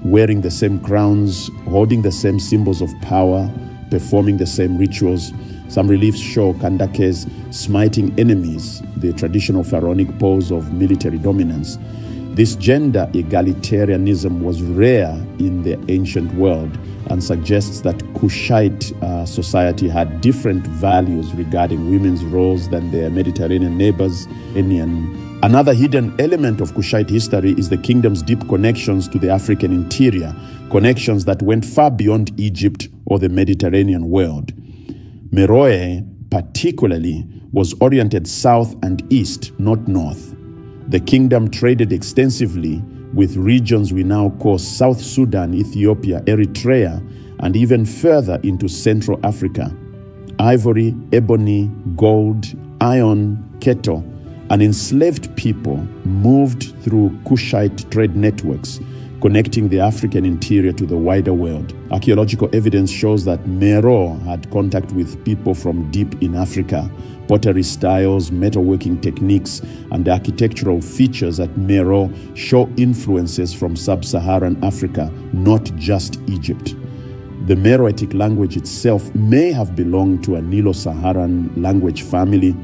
wearing the same crowns, holding the same symbols of power, performing the same rituals. Some reliefs show Kandakes smiting enemies, the traditional pharaonic pose of military dominance. This gender egalitarianism was rare in the ancient world and suggests that Kushite society had different values regarding women's roles than their Mediterranean neighbors. Another hidden element of Kushite history is the kingdom's deep connections to the African interior, connections that went far beyond Egypt or the Mediterranean world. Meroe, particularly, was oriented south and east, not north. The kingdom traded extensively with regions we now call South Sudan, Ethiopia, Eritrea, and even further into Central Africa. Ivory, ebony, gold, iron, cattle, and enslaved people moved through Kushite trade networks, connecting the African interior to the wider world. Archaeological evidence shows that Meroe had contact with people from deep in Africa. Pottery styles, metalworking techniques, and architectural features at Meroe show influences from sub-Saharan Africa, not just Egypt. The Meroitic language itself may have belonged to a Nilo-Saharan language family,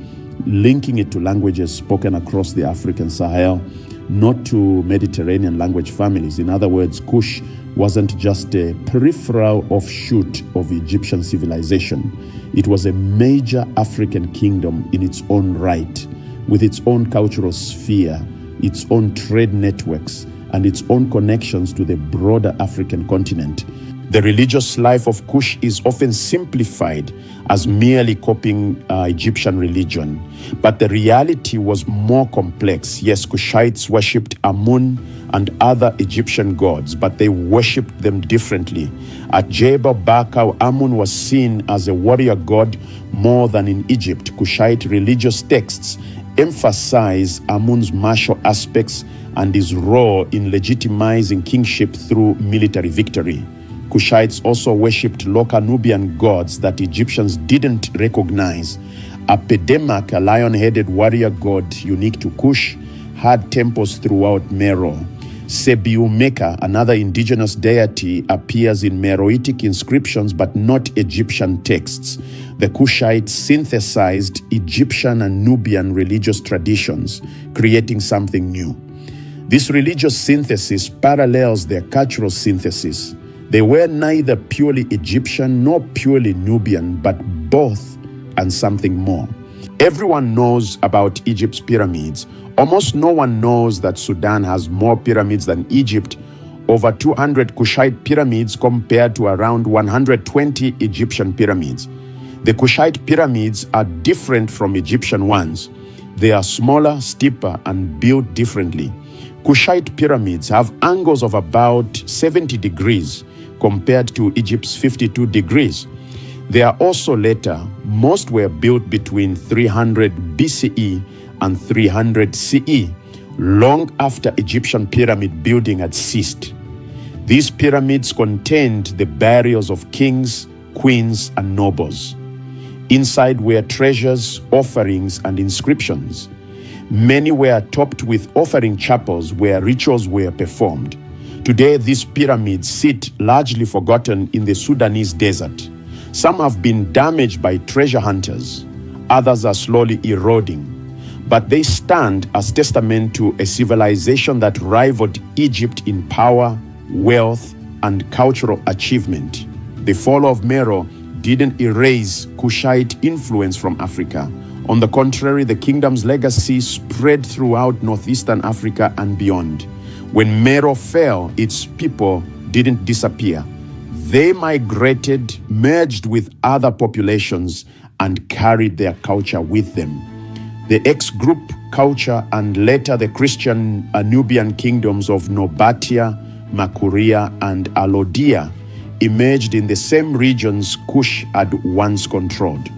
linking it to languages spoken across the African Sahel, not to Mediterranean language families. In other words, Kush wasn't just a peripheral offshoot of Egyptian civilization. It was a major African kingdom in its own right, with its own cultural sphere, its own trade networks, and its own connections to the broader African continent. The religious life of Kush is often simplified as merely copying Egyptian religion, but the reality was more complex. Yes, Kushites worshipped Amun and other Egyptian gods, but they worshipped them differently. At Jebel Bakau, Amun was seen as a warrior god more than in Egypt. Kushite religious texts emphasize Amun's martial aspects and his role in legitimizing kingship through military victory. Kushites also worshipped local Nubian gods that Egyptians didn't recognize. Apedemak, a lion-headed warrior god unique to Kush, had temples throughout Meroe. Sebiumeka, another indigenous deity, appears in Meroitic inscriptions but not Egyptian texts. The Kushites synthesized Egyptian and Nubian religious traditions, creating something new. This religious synthesis parallels their cultural synthesis. They were neither purely Egyptian nor purely Nubian, but both and something more. Everyone knows about Egypt's pyramids. Almost no one knows that Sudan has more pyramids than Egypt, over 200 Kushite pyramids compared to around 120 Egyptian pyramids. The Kushite pyramids are different from Egyptian ones. They are smaller, steeper, and built differently. Kushite pyramids have angles of about 70 degrees compared to Egypt's 52 degrees. They are also later. Most were built between 300 BCE and 300 CE, long after Egyptian pyramid building had ceased. These pyramids contained the burials of kings, queens, and nobles. Inside were treasures, offerings, and inscriptions. Many were topped with offering chapels where rituals were performed. Today, these pyramids sit largely forgotten in the Sudanese desert. Some have been damaged by treasure hunters. Others are slowly eroding. But they stand as testament to a civilization that rivaled Egypt in power, wealth, and cultural achievement. The fall of Meroe didn't erase Kushite influence from Africa. On the contrary, the kingdom's legacy spread throughout northeastern Africa and beyond. When Meroe fell, its people didn't disappear. They migrated, merged with other populations, and carried their culture with them. The ex-group culture and later the Christian Nubian kingdoms of Nobatia, Makuria, and Alodia emerged in the same regions Kush had once controlled.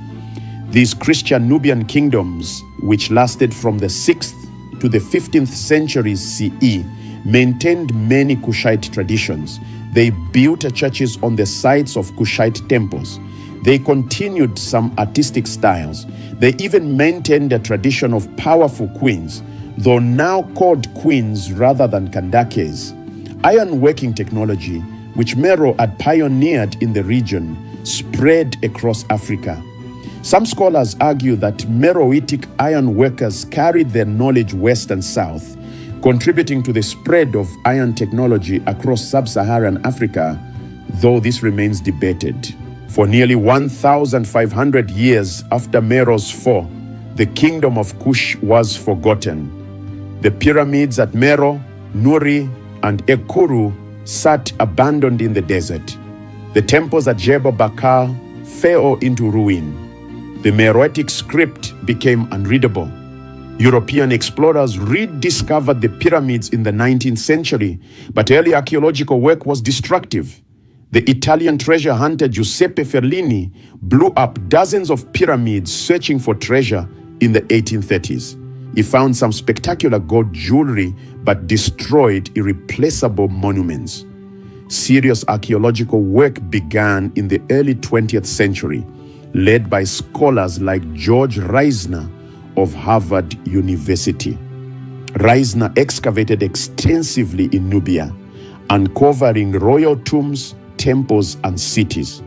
These Christian Nubian kingdoms, which lasted from the 6th to the 15th centuries CE, maintained many Kushite traditions. They built churches on the sites of Kushite temples. They continued some artistic styles. They even maintained a tradition of powerful queens, though now called queens rather than kandakes. Ironworking technology, which Meroe had pioneered in the region, spread across Africa. Some scholars argue that Meroitic ironworkers carried their knowledge west and south, contributing to the spread of iron technology across sub-Saharan Africa, though this remains debated. For nearly 1,500 years after Meroe's fall, the kingdom of Kush was forgotten. The pyramids at Meroe, Nuri, and Ekuru sat abandoned in the desert. The temples at Jebel Bakar fell into ruin. The Meroitic script became unreadable. European explorers rediscovered the pyramids in the 19th century, but early archaeological work was destructive. The Italian treasure hunter Giuseppe Ferlini blew up dozens of pyramids searching for treasure in the 1830s. He found some spectacular gold jewelry but destroyed irreplaceable monuments. Serious archaeological work began in the early 20th century, led by scholars like George Reisner of Harvard University. Reisner excavated extensively in Nubia, uncovering royal tombs, temples, and cities.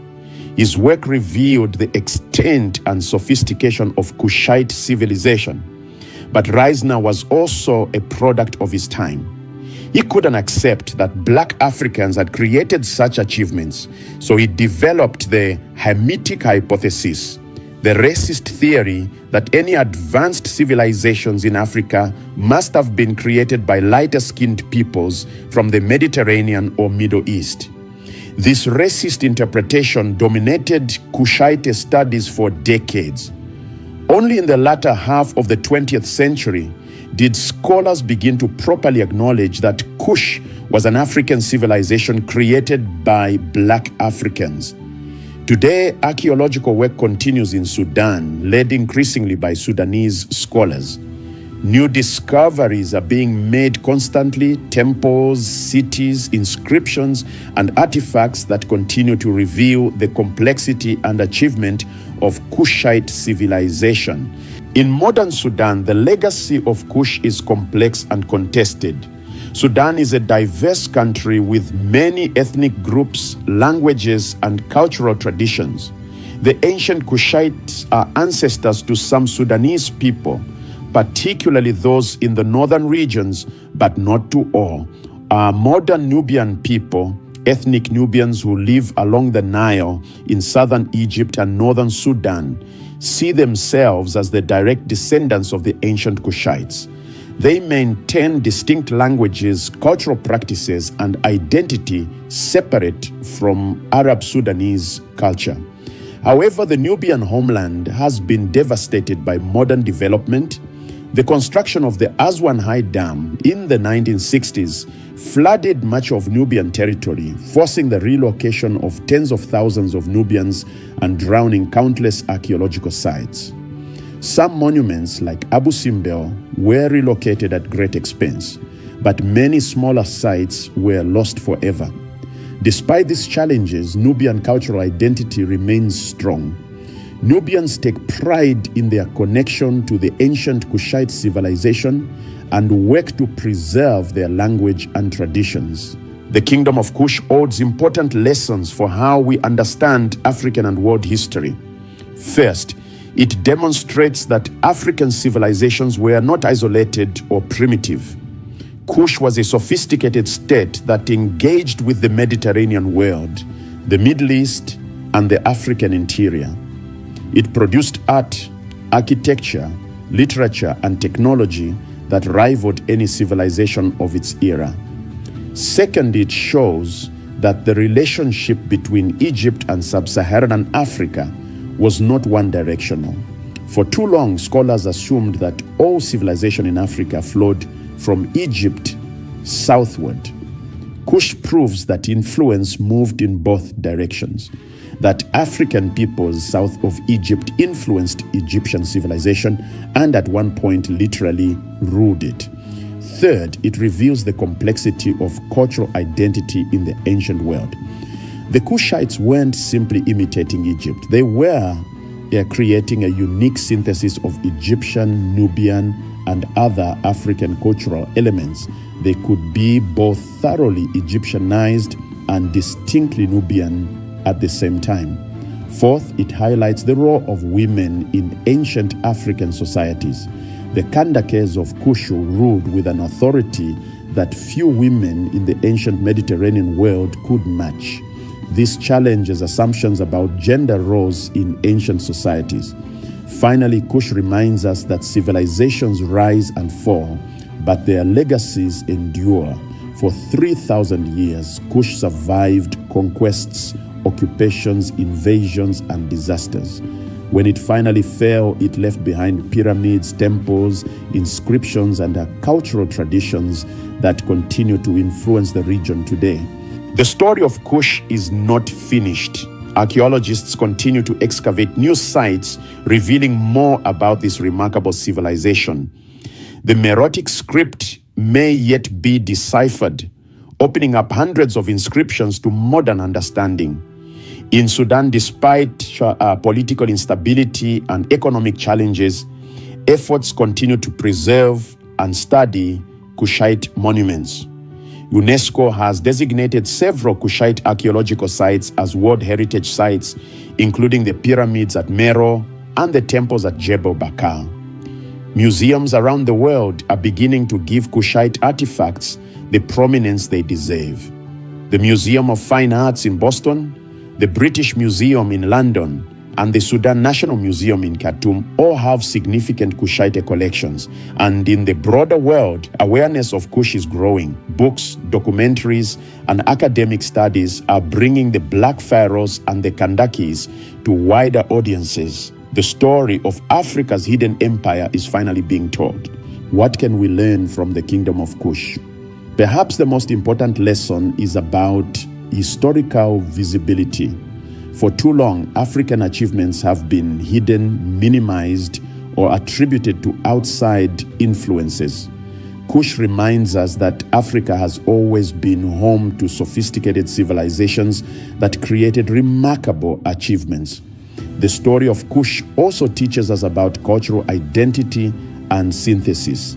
His work revealed the extent and sophistication of Kushite civilization. But Reisner was also a product of his time. He couldn't accept that Black Africans had created such achievements, so he developed the Hamitic hypothesis, the racist theory that any advanced civilizations in Africa must have been created by lighter-skinned peoples from the Mediterranean or Middle East. This racist interpretation dominated Kushite studies for decades. Only in the latter half of the 20th century did scholars begin to properly acknowledge that Kush was an African civilization created by Black Africans. Today, archaeological work continues in Sudan, led increasingly by Sudanese scholars. New discoveries are being made constantly: temples, cities, inscriptions, and artifacts that continue to reveal the complexity and achievement of Kushite civilization. In modern Sudan, the legacy of Kush is complex and contested. Sudan is a diverse country with many ethnic groups, languages, and cultural traditions. The ancient Kushites are ancestors to some Sudanese people, particularly those in the northern regions, but not to all. Our modern Nubian people, ethnic Nubians who live along the Nile in southern Egypt and northern Sudan, see themselves as the direct descendants of the ancient Kushites. They maintain distinct languages, cultural practices, and identity separate from Arab Sudanese culture. However, the Nubian homeland has been devastated by modern development. The construction of the Aswan High Dam in the 1960s flooded much of Nubian territory, forcing the relocation of tens of thousands of Nubians and drowning countless archaeological sites. Some monuments, like Abu Simbel, were relocated at great expense, but many smaller sites were lost forever. Despite these challenges, Nubian cultural identity remains strong. Nubians take pride in their connection to the ancient Kushite civilization and work to preserve their language and traditions. The Kingdom of Kush holds important lessons for how we understand African and world history. First, it demonstrates that African civilizations were not isolated or primitive. Kush was a sophisticated state that engaged with the Mediterranean world, the Middle East, and the African interior. It produced art, architecture, literature, and technology that rivaled any civilization of its era. Second, it shows that the relationship between Egypt and sub-Saharan Africa was not one-directional. For too long, scholars assumed that all civilization in Africa flowed from Egypt southward. Kush proves that influence moved in both directions, that African peoples south of Egypt influenced Egyptian civilization and at one point literally ruled it. Third, it reveals the complexity of cultural identity in the ancient world. The Kushites weren't simply imitating Egypt. They were creating a unique synthesis of Egyptian, Nubian, and other African cultural elements. They could be both thoroughly Egyptianized and distinctly Nubian at the same time. Fourth, it highlights the role of women in ancient African societies. The Kandakes of Kush ruled with an authority that few women in the ancient Mediterranean world could match. This challenges assumptions about gender roles in ancient societies. Finally, Kush reminds us that civilizations rise and fall, but their legacies endure. For 3,000 years, Kush survived conquests, occupations, invasions, and disasters. When it finally fell, it left behind pyramids, temples, inscriptions, and cultural traditions that continue to influence the region today. The story of Kush is not finished. Archaeologists continue to excavate new sites, revealing more about this remarkable civilization. The Meroitic script may yet be deciphered, opening up hundreds of inscriptions to modern understanding. In Sudan, despite political instability and economic challenges, efforts continue to preserve and study Kushite monuments. UNESCO has designated several Kushite archaeological sites as World Heritage Sites, including the pyramids at Meroe and the temples at Jebel Bakar. Museums around the world are beginning to give Kushite artifacts the prominence they deserve. The Museum of Fine Arts in Boston, the British Museum in London, and the Sudan National Museum in Khartoum all have significant Kushite collections. And in the broader world, awareness of Kush is growing. Books, documentaries, and academic studies are bringing the Black Pharaohs and the Kandakes to wider audiences. The story of Africa's hidden empire is finally being told. What can we learn from the Kingdom of Kush? Perhaps the most important lesson is about historical visibility. For too long, African achievements have been hidden, minimized, or attributed to outside influences. Kush reminds us that Africa has always been home to sophisticated civilizations that created remarkable achievements. The story of Kush also teaches us about cultural identity and synthesis.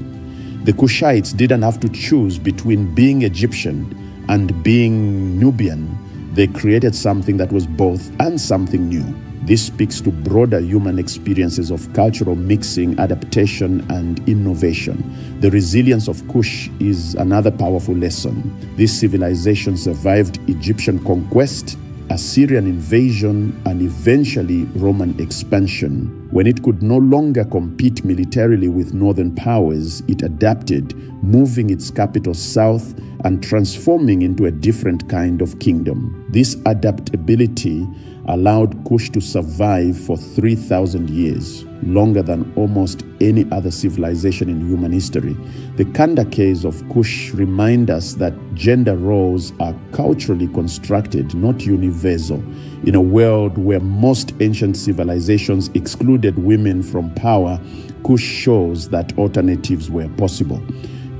The Kushites didn't have to choose between being Egyptian and being Nubian. They created something that was both and something new. This speaks to broader human experiences of cultural mixing, adaptation, and innovation. The resilience of Kush is another powerful lesson. This civilization survived Egyptian conquest, Assyrian invasion, and eventually Roman expansion. When it could no longer compete militarily with northern powers, it adapted, moving its capital south and transforming into a different kind of kingdom. This adaptability allowed Kush to survive for 3,000 years, longer than almost any other civilization in human history. The Kandake's of Kush remind us that gender roles are culturally constructed, not universal. In a world where most ancient civilizations excluded women from power, Kush shows that alternatives were possible.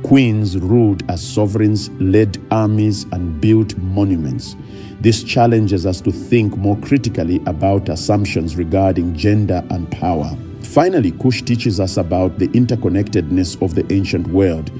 Queens ruled as sovereigns, led armies, and built monuments. This challenges us to think more critically about assumptions regarding gender and power. Finally, Kush teaches us about the interconnectedness of the ancient world.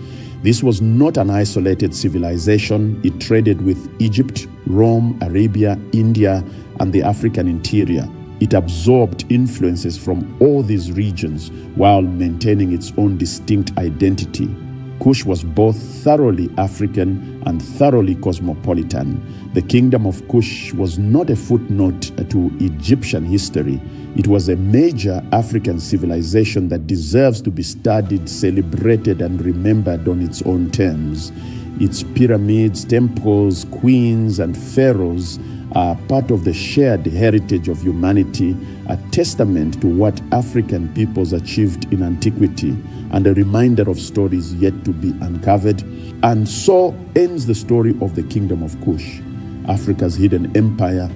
This was not an isolated civilization. It traded with Egypt, Rome, Arabia, India, and the African interior. It absorbed influences from all these regions while maintaining its own distinct identity. Kush was both thoroughly African and thoroughly cosmopolitan. The kingdom of Kush was not a footnote to Egyptian history. It was a major African civilization that deserves to be studied, celebrated, and remembered on its own terms. Its pyramids, temples, queens, and pharaohs are part of the shared heritage of humanity, a testament to what African peoples achieved in antiquity, and a reminder of stories yet to be uncovered. And so ends the story of the kingdom of Kush, Africa's hidden empire,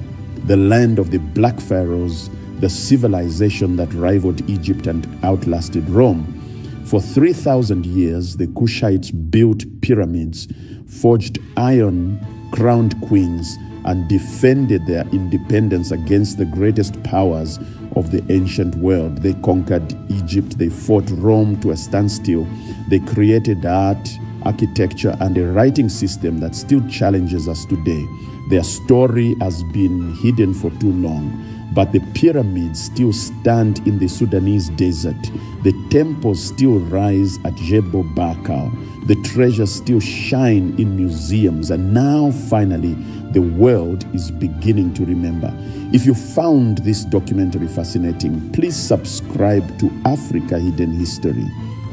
the land of the Black Pharaohs, the civilization that rivaled Egypt and outlasted Rome. For 3,000 years, the Kushites built pyramids, forged iron, crowned queens, and defended their independence against the greatest powers of the ancient world. They conquered Egypt, they fought Rome to a standstill, they created art, architecture, and a writing system that still challenges us today. Their story has been hidden for too long, but the pyramids still stand in the Sudanese desert. The temples still rise at Jebel Bakal. The treasures still shine in museums, and now finally the world is beginning to remember. If you found this documentary fascinating, please subscribe to Africa Hidden History.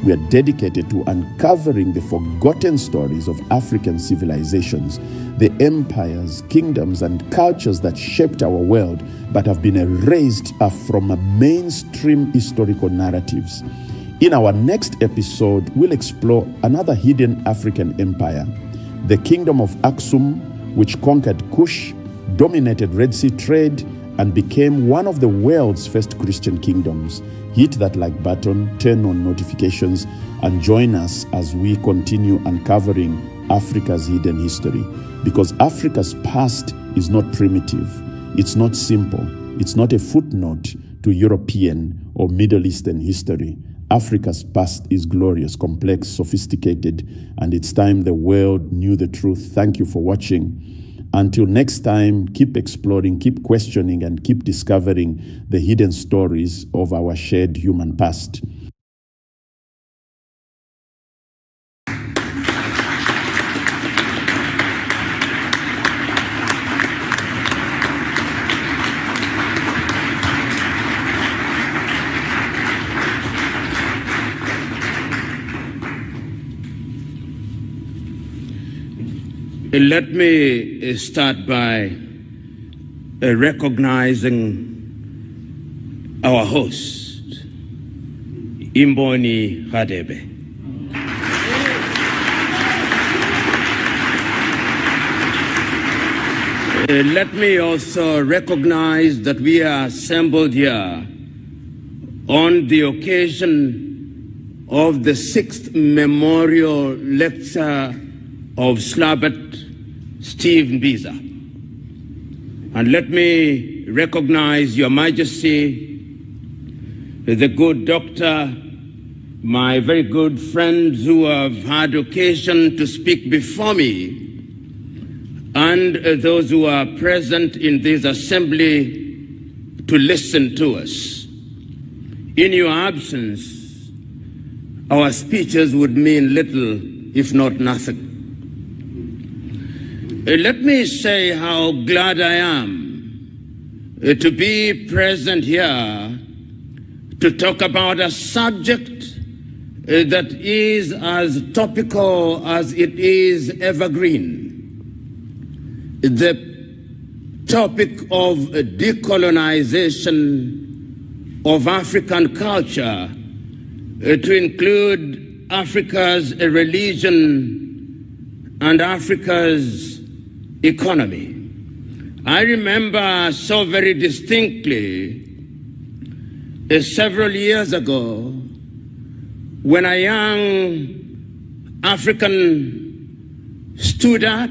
We are dedicated to uncovering the forgotten stories of African civilizations, the empires, kingdoms, and cultures that shaped our world but have been erased from mainstream historical narratives. In our next episode, we'll explore another hidden African empire, the Kingdom of Aksum, which conquered Kush, dominated Red Sea trade, and became one of the world's first Christian kingdoms. Hit that like button, turn on notifications, and join us as we continue uncovering Africa's hidden history. Because Africa's past is not primitive, it's not simple, it's not a footnote to European or Middle Eastern history. Africa's past is glorious, complex, sophisticated, and it's time the world knew the truth. Thank you for watching. Until next time, keep exploring, keep questioning, and keep discovering the hidden stories of our shared human past. Let me start by recognizing our host, Imboni Radebe. Let me also recognize that we are assembled here on the occasion of the 6th memorial lecture of Slabat Steve Mbiza. And let me recognize Your Majesty, the good doctor, my very good friends who have had occasion to speak before me, and those who are present in this assembly to listen to us. In your absence, our speeches would mean little, if not nothing. Let me say how glad I am to be present here to talk about a subject that is as topical as it is evergreen. The topic of decolonization of African culture to include Africa's religion and Africa's economy. I remember so very distinctly several years ago when a young African stood up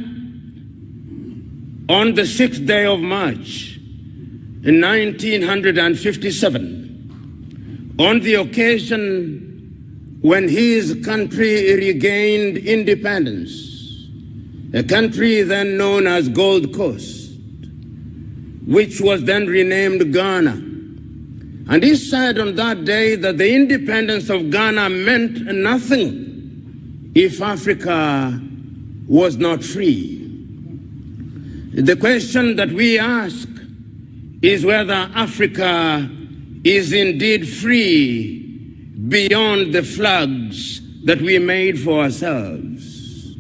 on the 6th day of March in 1957, on the occasion when his country regained independence, a country then known as Gold Coast, which was then renamed Ghana. And he said on that day that the independence of Ghana meant nothing if Africa was not free. The question that we ask is whether Africa is indeed free beyond the flags that we made for ourselves.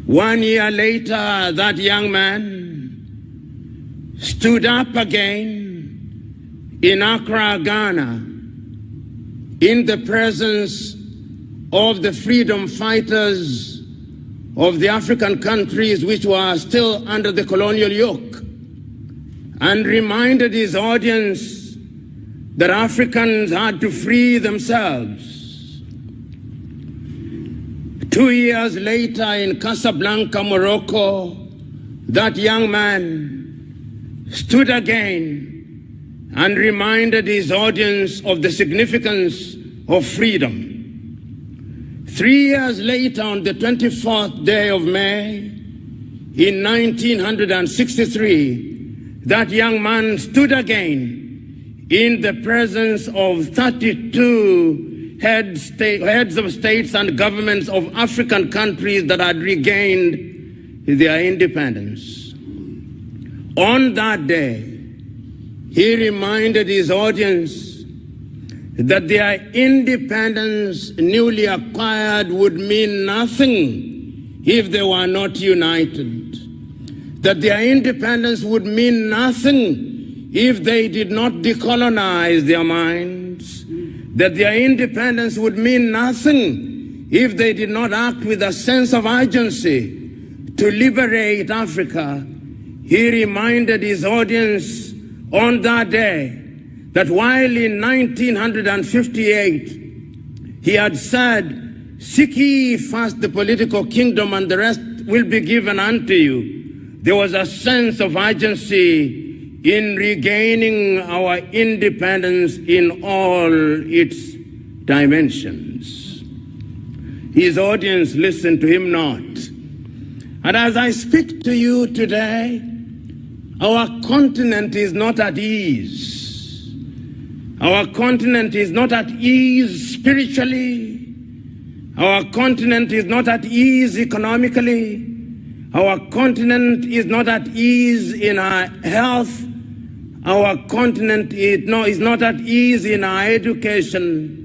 1 year later, that young man stood up again in Accra, Ghana, in the presence of the freedom fighters of the African countries which were still under the colonial yoke, and reminded his audience that Africans had to free themselves. 2 years later in Casablanca, Morocco, that young man stood again and reminded his audience of the significance of freedom. 3 years later, on the 24th day of May, in 1963, that young man stood again in the presence of 32 heads of states and governments of African countries that had regained their independence. On that day, he reminded his audience that their independence newly acquired would mean nothing if they were not united. That their independence would mean nothing if they did not decolonize their minds. That their independence would mean nothing if they did not act with a sense of urgency to liberate Africa. He reminded his audience on that day that while in 1958 he had said, "Seek ye first the political kingdom and the rest will be given unto you," there was a sense of urgency in regaining our independence in all its dimensions. His audience listened to him not. And as I speak to you today, our continent is not at ease. Our continent is not at ease spiritually. Our continent is not at ease economically. Our continent is not at ease in our health. Our continent is not at ease in our education.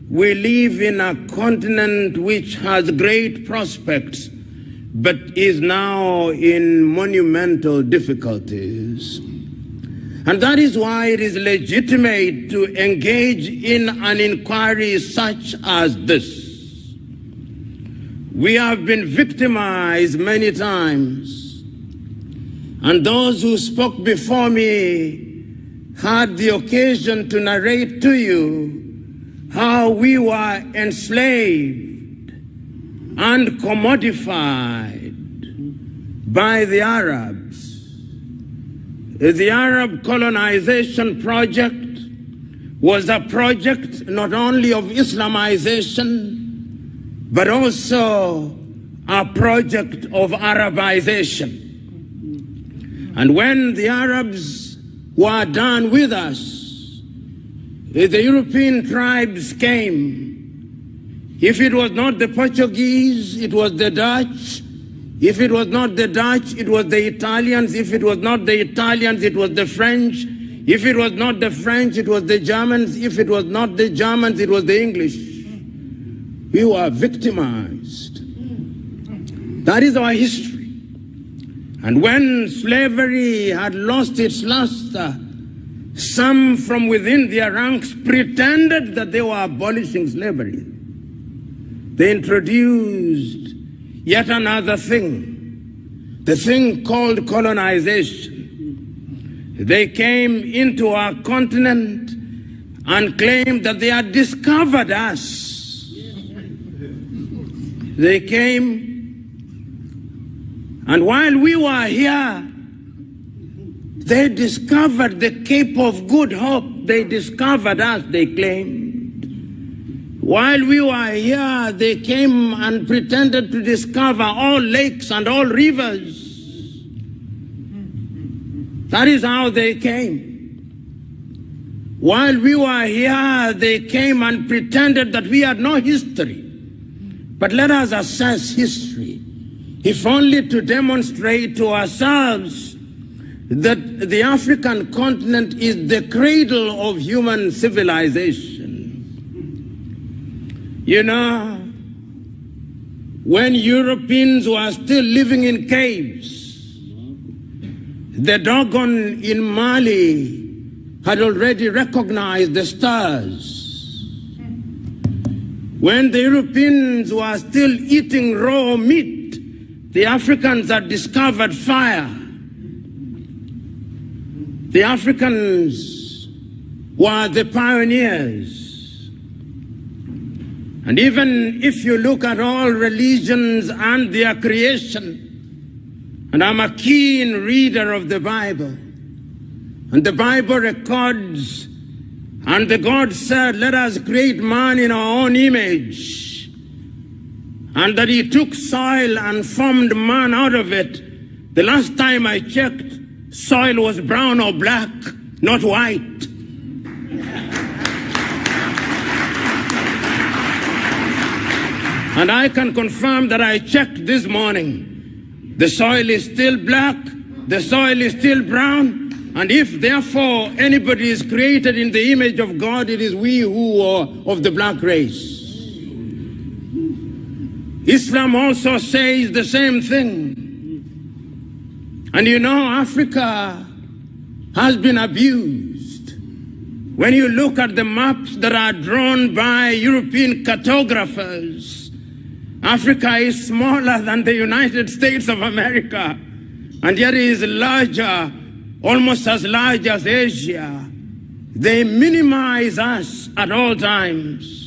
We live in a continent which has great prospects, but is now in monumental difficulties. And that is why it is legitimate to engage in an inquiry such as this. We have been victimized many times, and those who spoke before me had the occasion to narrate to you how we were enslaved and commodified by the Arabs. The Arab colonization project was a project not only of Islamization, but also a project of Arabization. And when the Arabs were done with us, the European tribes came. If it was not the Portuguese, it was the Dutch. If it was not the Dutch, it was the Italians. If it was not the Italians, it was the French. If it was not the French, it was the Germans. If it was not the Germans, it was the English. We were victimized. That is our history. And when slavery had lost its luster, some from within their ranks pretended that they were abolishing slavery. They introduced yet another thing, the thing called colonization. They came into our continent and claimed that they had discovered us. They came, and while we were here, they discovered the Cape of Good Hope. They discovered us, they claimed. While we were here, they came and pretended to discover all lakes and all rivers. That is how they came. While we were here, they came and pretended that we had no history. But let us assess history, if only to demonstrate to ourselves that the African continent is the cradle of human civilization. You know, when Europeans were still living in caves, the Dogon in Mali had already recognized the stars. When the Europeans were still eating raw meat, the Africans had discovered fire. The Africans were the pioneers. And even if you look at all religions and their creation, and I'm a keen reader of the Bible, and the Bible records, and the God said, let us create man in our own image, and that he took soil and formed man out of it. The last time I checked, soil was brown or black, not white. And I can confirm that I checked this morning. The soil is still black, the soil is still brown, and if therefore anybody is created in the image of God, it is we who are of the black race. Islam also says the same thing. And you know, Africa has been abused. When you look at the maps that are drawn by European cartographers, Africa is smaller than the United States of America, and yet it is larger, almost as large as Asia. They minimize us at all times.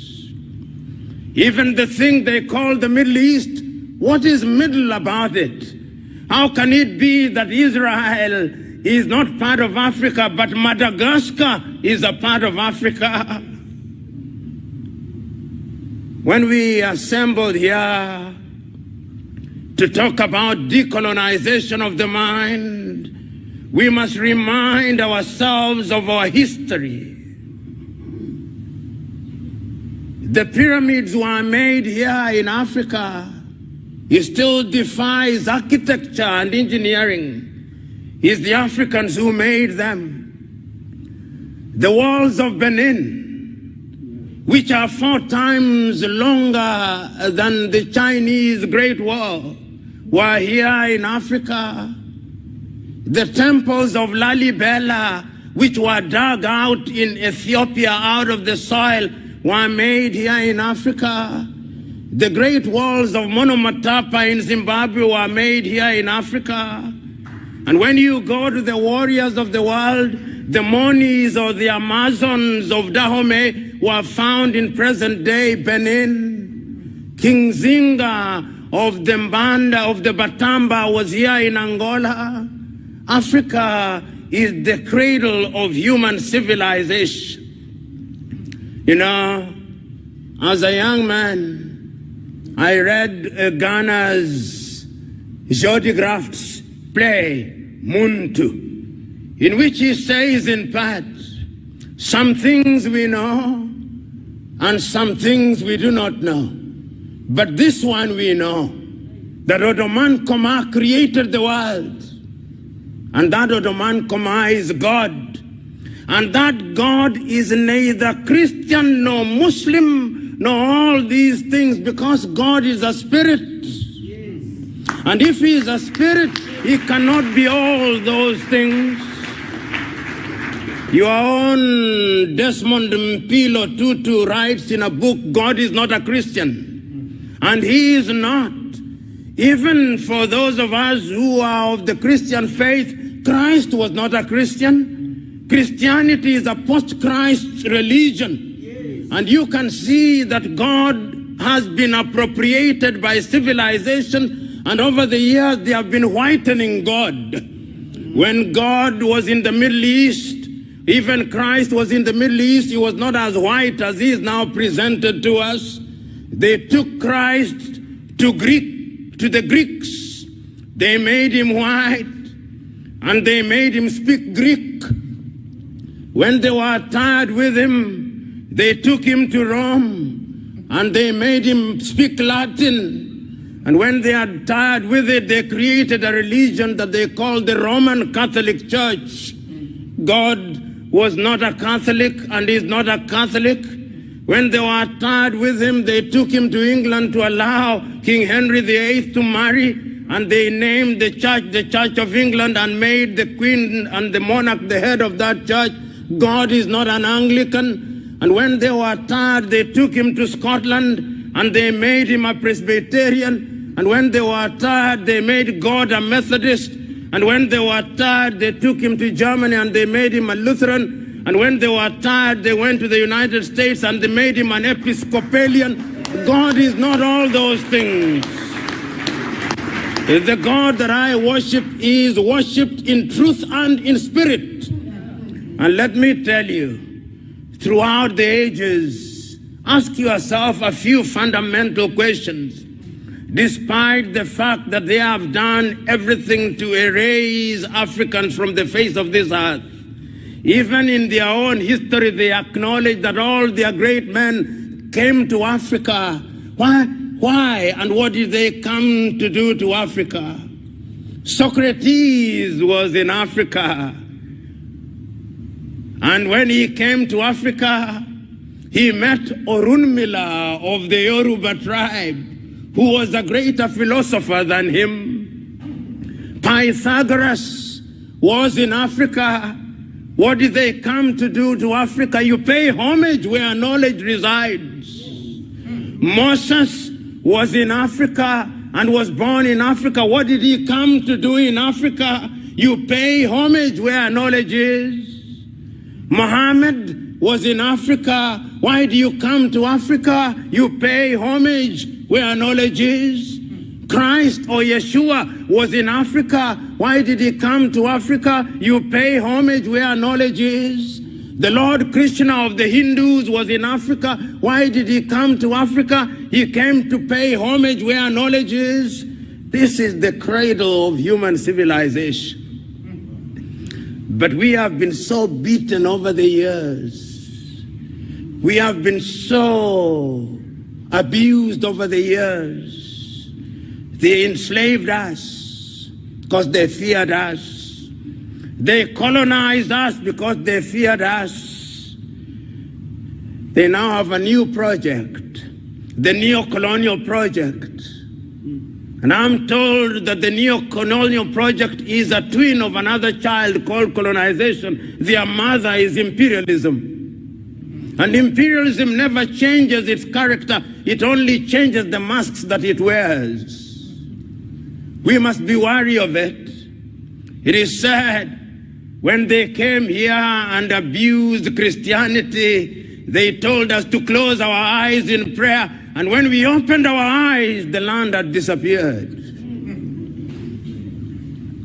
Even the thing they call the Middle East, what is middle about it? How can it be that Israel is not part of Africa, but Madagascar is a part of Africa? When we assembled here to talk about decolonization of the mind, we must remind ourselves of our history. The pyramids were made here in Africa. It still defies architecture and engineering. It's the Africans who made them. The walls of Benin, which are 4 times longer than the Chinese Great Wall, were here in Africa. The temples of Lalibela, which were dug out in Ethiopia out of the soil, were made here in Africa. The great walls of Monomatapa in Zimbabwe were made here in Africa. And when you go to the warriors of the world, the Monis or the Amazons of Dahomey were found in present-day Benin. King Zinga of the Mbanda, of the Batamba, was here in Angola. Africa is the cradle of human civilization. You know, as a young man, I read Ghana's Jody Graft's play, Muntu, in which he says in part, some things we know and some things we do not know. But this one we know, that Odoman Koma created the world, and that Odoman Koma is God, and that God is neither Christian nor Muslim nor all these things, because God is a spirit. Yes. And if he is a spirit, he cannot be all those things. Your own Desmond Mpilo Tutu writes in a book, God is not a Christian. And he is not. Even for those of us who are of the Christian faith, Christ was not a Christian. Christianity is a post-Christ religion. Yes. And you can see that God has been appropriated by civilization, and over the years they have been whitening God. When God was in the Middle East, even Christ was in the Middle East, he was not as white as he is now presented to us. They took Christ to the Greeks. They made him white, and they made him speak Greek. When they were tired with him, they took him to Rome, and they made him speak Latin. And when they had tired with it, they created a religion that they called the Roman Catholic Church. God was not a Catholic and is not a Catholic. When they were tired with him, they took him to England to allow King Henry VIII to marry, and they named the Church of England, and made the Queen and the monarch the head of that church. God is not an Anglican. And when they were tired, they took him to Scotland, and they made him a Presbyterian. And when they were tired, they made God a Methodist. And when they were tired, they took him to Germany, and they made him a Lutheran. And when they were tired, they went to the United States, and they made him an Episcopalian. God is not all those things. The God that I worship is worshipped in truth and in spirit. And let me tell you, throughout the ages, ask yourself a few fundamental questions. Despite the fact that they have done everything to erase Africans from the face of this earth, even in their own history, they acknowledge that all their great men came to Africa. Why? And what did they come to do to Africa? Socrates was in Africa. And when he came to Africa, he met Orunmila of the Yoruba tribe, who was a greater philosopher than him. Pythagoras was in Africa. What did they come to do to Africa? You pay homage where knowledge resides. Moses was in Africa and was born in Africa. What did he come to do in Africa? You pay homage where knowledge is. Muhammad was in Africa. Why do you come to Africa? You pay homage where knowledge is. Christ or Yeshua was in Africa. Why did he come to Africa? You pay homage where knowledge is. The Lord Krishna of the Hindus was in Africa. Why did he come to Africa? He came to pay homage where knowledge is. This is the cradle of human civilization. But we have been so beaten over the years. We have been so abused over the years. They enslaved us because they feared us. They colonized us because they feared us. They now have a new project, the neo-colonial project. And I'm told that the neo-colonial project is a twin of another child called colonization. Their mother is imperialism. And imperialism never changes its character. It only changes the masks that it wears. We must be wary of it. It is said When they came here and abused Christianity, they told us to close our eyes in prayer. And when we opened our eyes, the land had disappeared.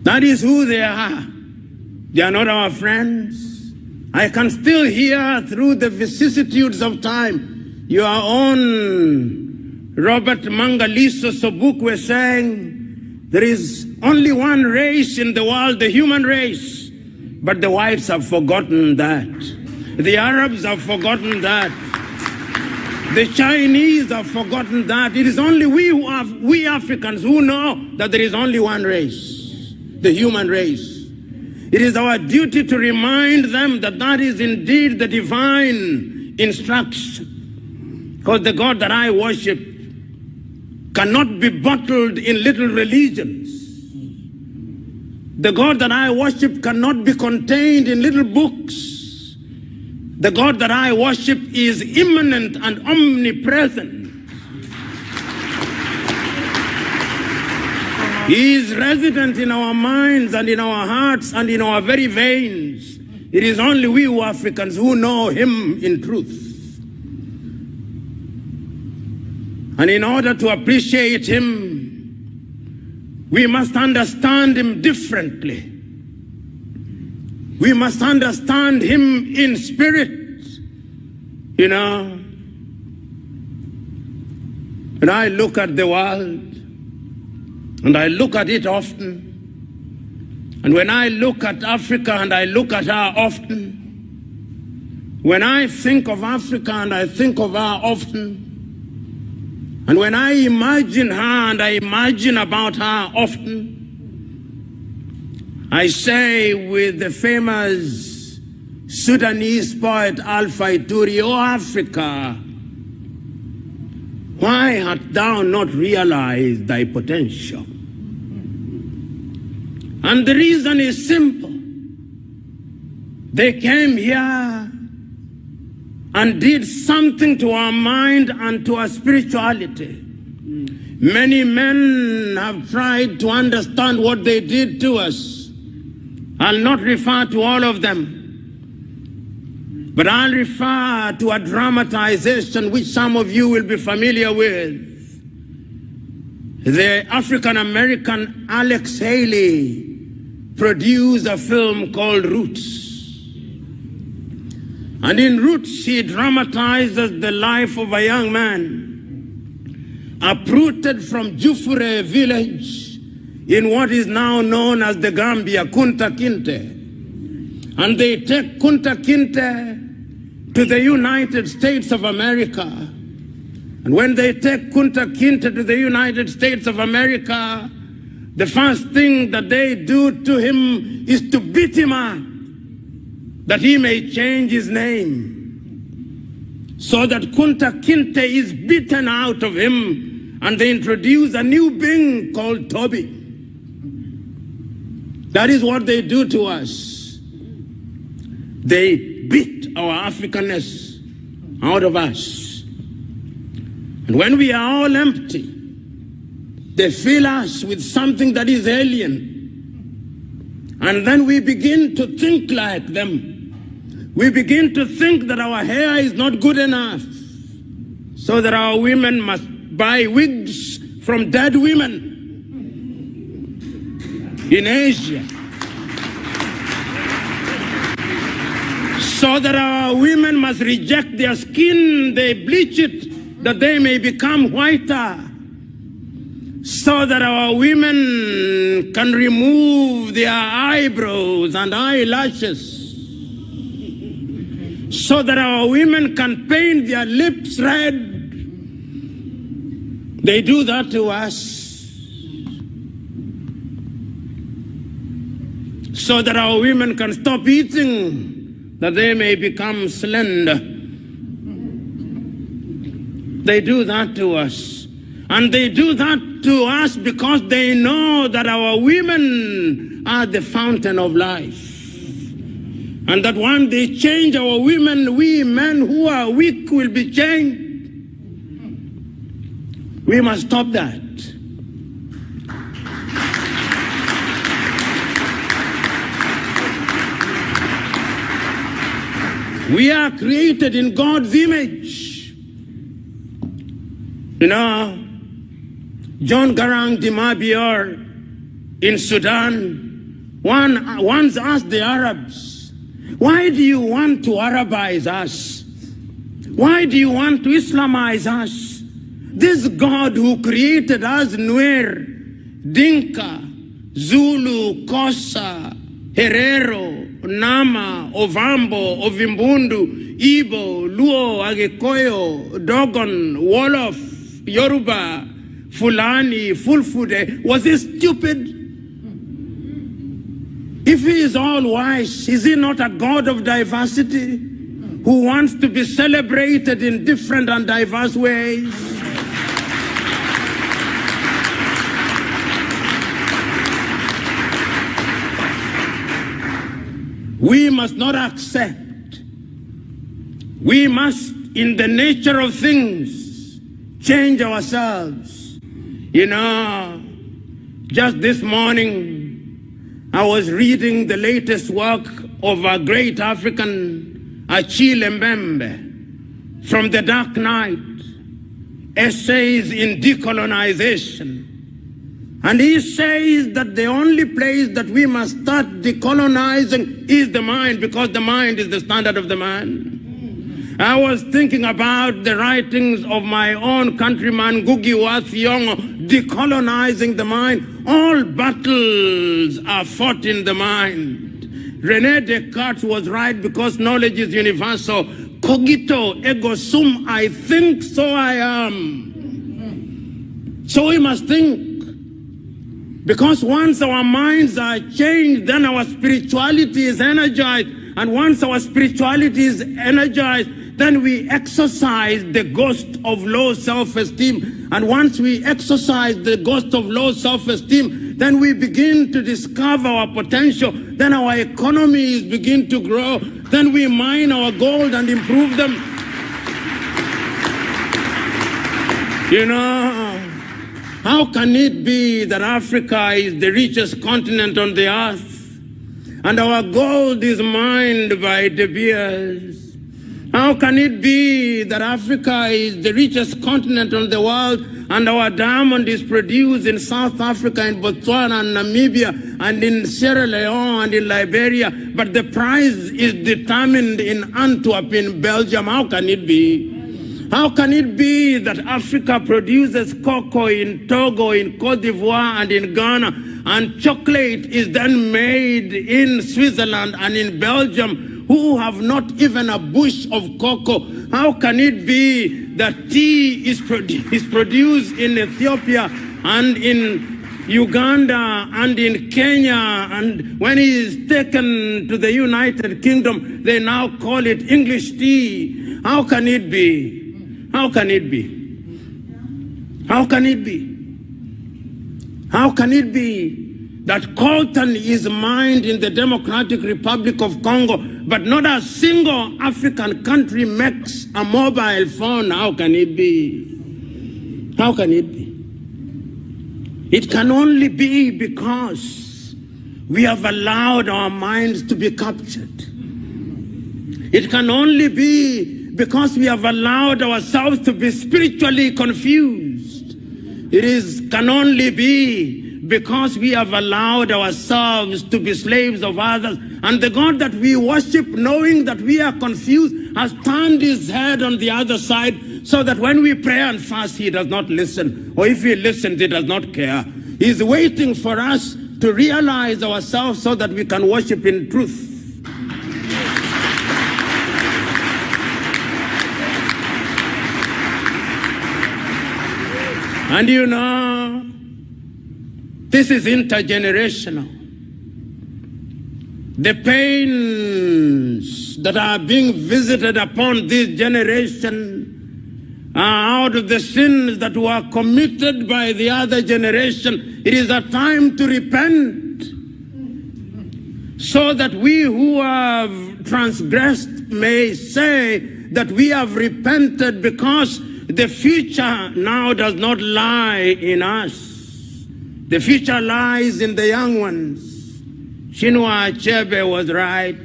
That is who they are. They are not our friends. I can still hear through the vicissitudes of time, your own Robert Mangaliso Sobukwe saying, there is only one race in the world, the human race. But the whites have forgotten that. The Arabs have forgotten that. The Chinese have forgotten that. It is only we Africans who know that there is only one race, the human race. It is our duty to remind them that that is indeed the divine instruction. Because the God that I worship cannot be bottled in little religions. The God that I worship cannot be contained in little books. The God that I worship is immanent and omnipresent. He is resident in our minds and in our hearts and in our very veins. It is only we Africans who know him in truth. And in order to appreciate him, we must understand him differently. We must understand him in spirit. You know, when I look at the world, and I look at it often, and when I look at Africa and I look at her often, when I think of Africa and I think of her often, and when I imagine her and I imagine about her often, I say with the famous Sudanese poet Alpha Ituri, "O Africa, why hast thou not realized thy potential?" And the reason is simple. They came here and did something to our mind and to our spirituality. Many men have tried to understand what they did to us. I'll not refer to all of them, but I'll refer to a dramatization which some of you will be familiar with. The African-American Alex Haley produced a film called Roots. And in Roots, he dramatizes the life of a young man uprooted from Jufure village in what is now known as the Gambia, Kunta Kinte. And they take Kunta Kinte to the United States of America. And when they take Kunta Kinte to the United States of America, the first thing that they do to him is to beat him up, that he may change his name, so that Kunta Kinte is beaten out of him, and they introduce a new being called Toby. That is what they do to us. They beat our Africanness out of us. And when we are all empty, they fill us with something that is alien. And then we begin to think like them. We begin to think that our hair is not good enough, so that our women must buy wigs from dead women in Asia, so that our women must reject their skin, they bleach it that they may become whiter, so that our women can remove their eyebrows and eyelashes, so that our women can paint their lips red. They do that to us, so that our women can stop eating, that they may become slender. They do that to us. And they do that to us because they know that our women are the fountain of life. And that when they change our women, we men who are weak will be changed. We must stop that. We are created in God's image. You know, John Garang de Mabior in Sudan once asked the Arabs, why do you want to Arabize us? Why do you want to Islamize us? This God who created us, Nuer, Dinka, Zulu, Kosa, Herero, Nama, Ovambo, Ovimbundu, Igbo, Luo, Agekoyo, Dogon, Wolof, Yoruba, Fulani, Fulfude. Was he stupid? If he is all wise, is he not a God of diversity who wants to be celebrated in different and diverse ways? We must not accept. We must, in the nature of things, change ourselves. You know, just this morning, I was reading the latest work of a great African, Achille Mbembe, from the Dark Night, Essays in Decolonization. And he says that the only place that we must start decolonizing is the mind, because the mind is the standard of the man. I was thinking about the writings of my own countryman, Ngugi wa Thiong'o, decolonizing the mind. All battles are fought in the mind. René Descartes was right, because knowledge is universal. Cogito ergo sum, I think, so I am. So we must think. Because once our minds are changed, then our spirituality is energized. And once our spirituality is energized, then we exercise the ghost of low self-esteem. And once we exercise the ghost of low self-esteem, then we begin to discover our potential. Then our economies begin to grow. Then we mine our gold and improve them. You know, how can it be that Africa is the richest continent on the earth and our gold is mined by De Beers? How can it be that Africa is the richest continent on the world and our diamond is produced in South Africa, in Botswana, and Namibia, and in Sierra Leone, and in Liberia, but the price is determined in Antwerp, in Belgium? How can it be? How can it be that Africa produces cocoa in Togo, in Cote d'Ivoire, and in Ghana, and chocolate is then made in Switzerland and in Belgium, who have not even a bush of cocoa? How can it be that tea is produced in Ethiopia and in Uganda and in Kenya, and when it is taken to the United Kingdom, they now call it English tea? How can it be? How can it be? How can it be? How can it be that coltan is mined in the Democratic Republic of Congo, but not a single African country makes a mobile phone? How can it be? How can it be? It can only be because we have allowed our minds to be captured. It can only be because we have allowed ourselves to be spiritually confused. Can only be because we have allowed ourselves to be slaves of others. And the God that we worship, knowing that we are confused, has turned his head on the other side, so that when we pray and fast, he does not listen. Or if he listens, he does not care. He's waiting for us to realize ourselves so that we can worship in truth. And you know, this is intergenerational. The pains that are being visited upon this generation are out of the sins that were committed by the other generation. It is a time to repent, so that we who have transgressed may say that we have repented, because the future now does not lie in us. The future lies in the young ones. Chinua Achebe was right.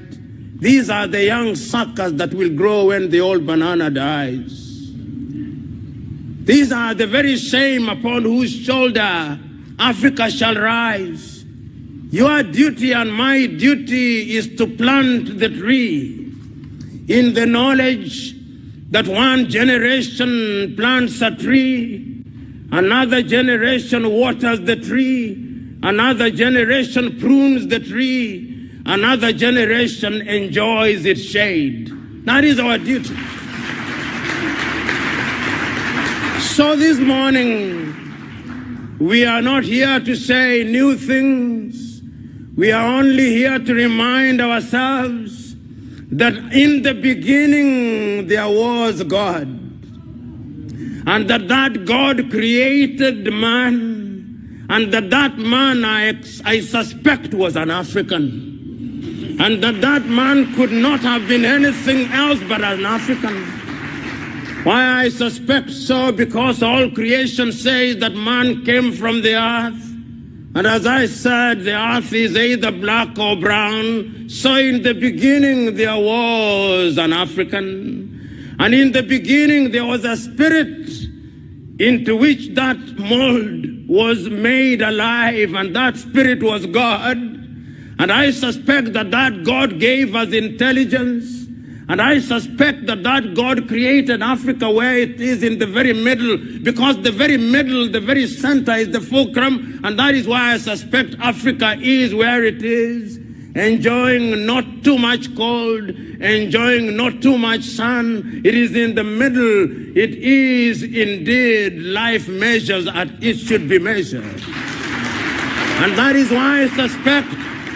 These are the young suckers that will grow when the old banana dies. These are the very same upon whose shoulder Africa shall rise. Your duty and my duty is to plant the tree in the knowledge that one generation plants a tree, another generation waters the tree, another generation prunes the tree, another generation enjoys its shade. That is our duty. So this morning, we are not here to say new things. We are only here to remind ourselves that in the beginning there was God, and that God created man, and that man I suspect was an African, and that man could not have been anything else but an African. Why I suspect so? Because all creation says that man came from the earth. And as I said, the earth is either black or brown. So in the beginning there was an African. And in the beginning there was a spirit into which that mold was made alive. And that spirit was God. And I suspect that God gave us intelligence. And I suspect that God created Africa where it is in the very middle, because the very middle, the very center is the fulcrum, and that is why I suspect Africa is where it is, enjoying not too much cold, enjoying not too much sun. It is in the middle. It is indeed life measures as it should be measured. And that is why I suspect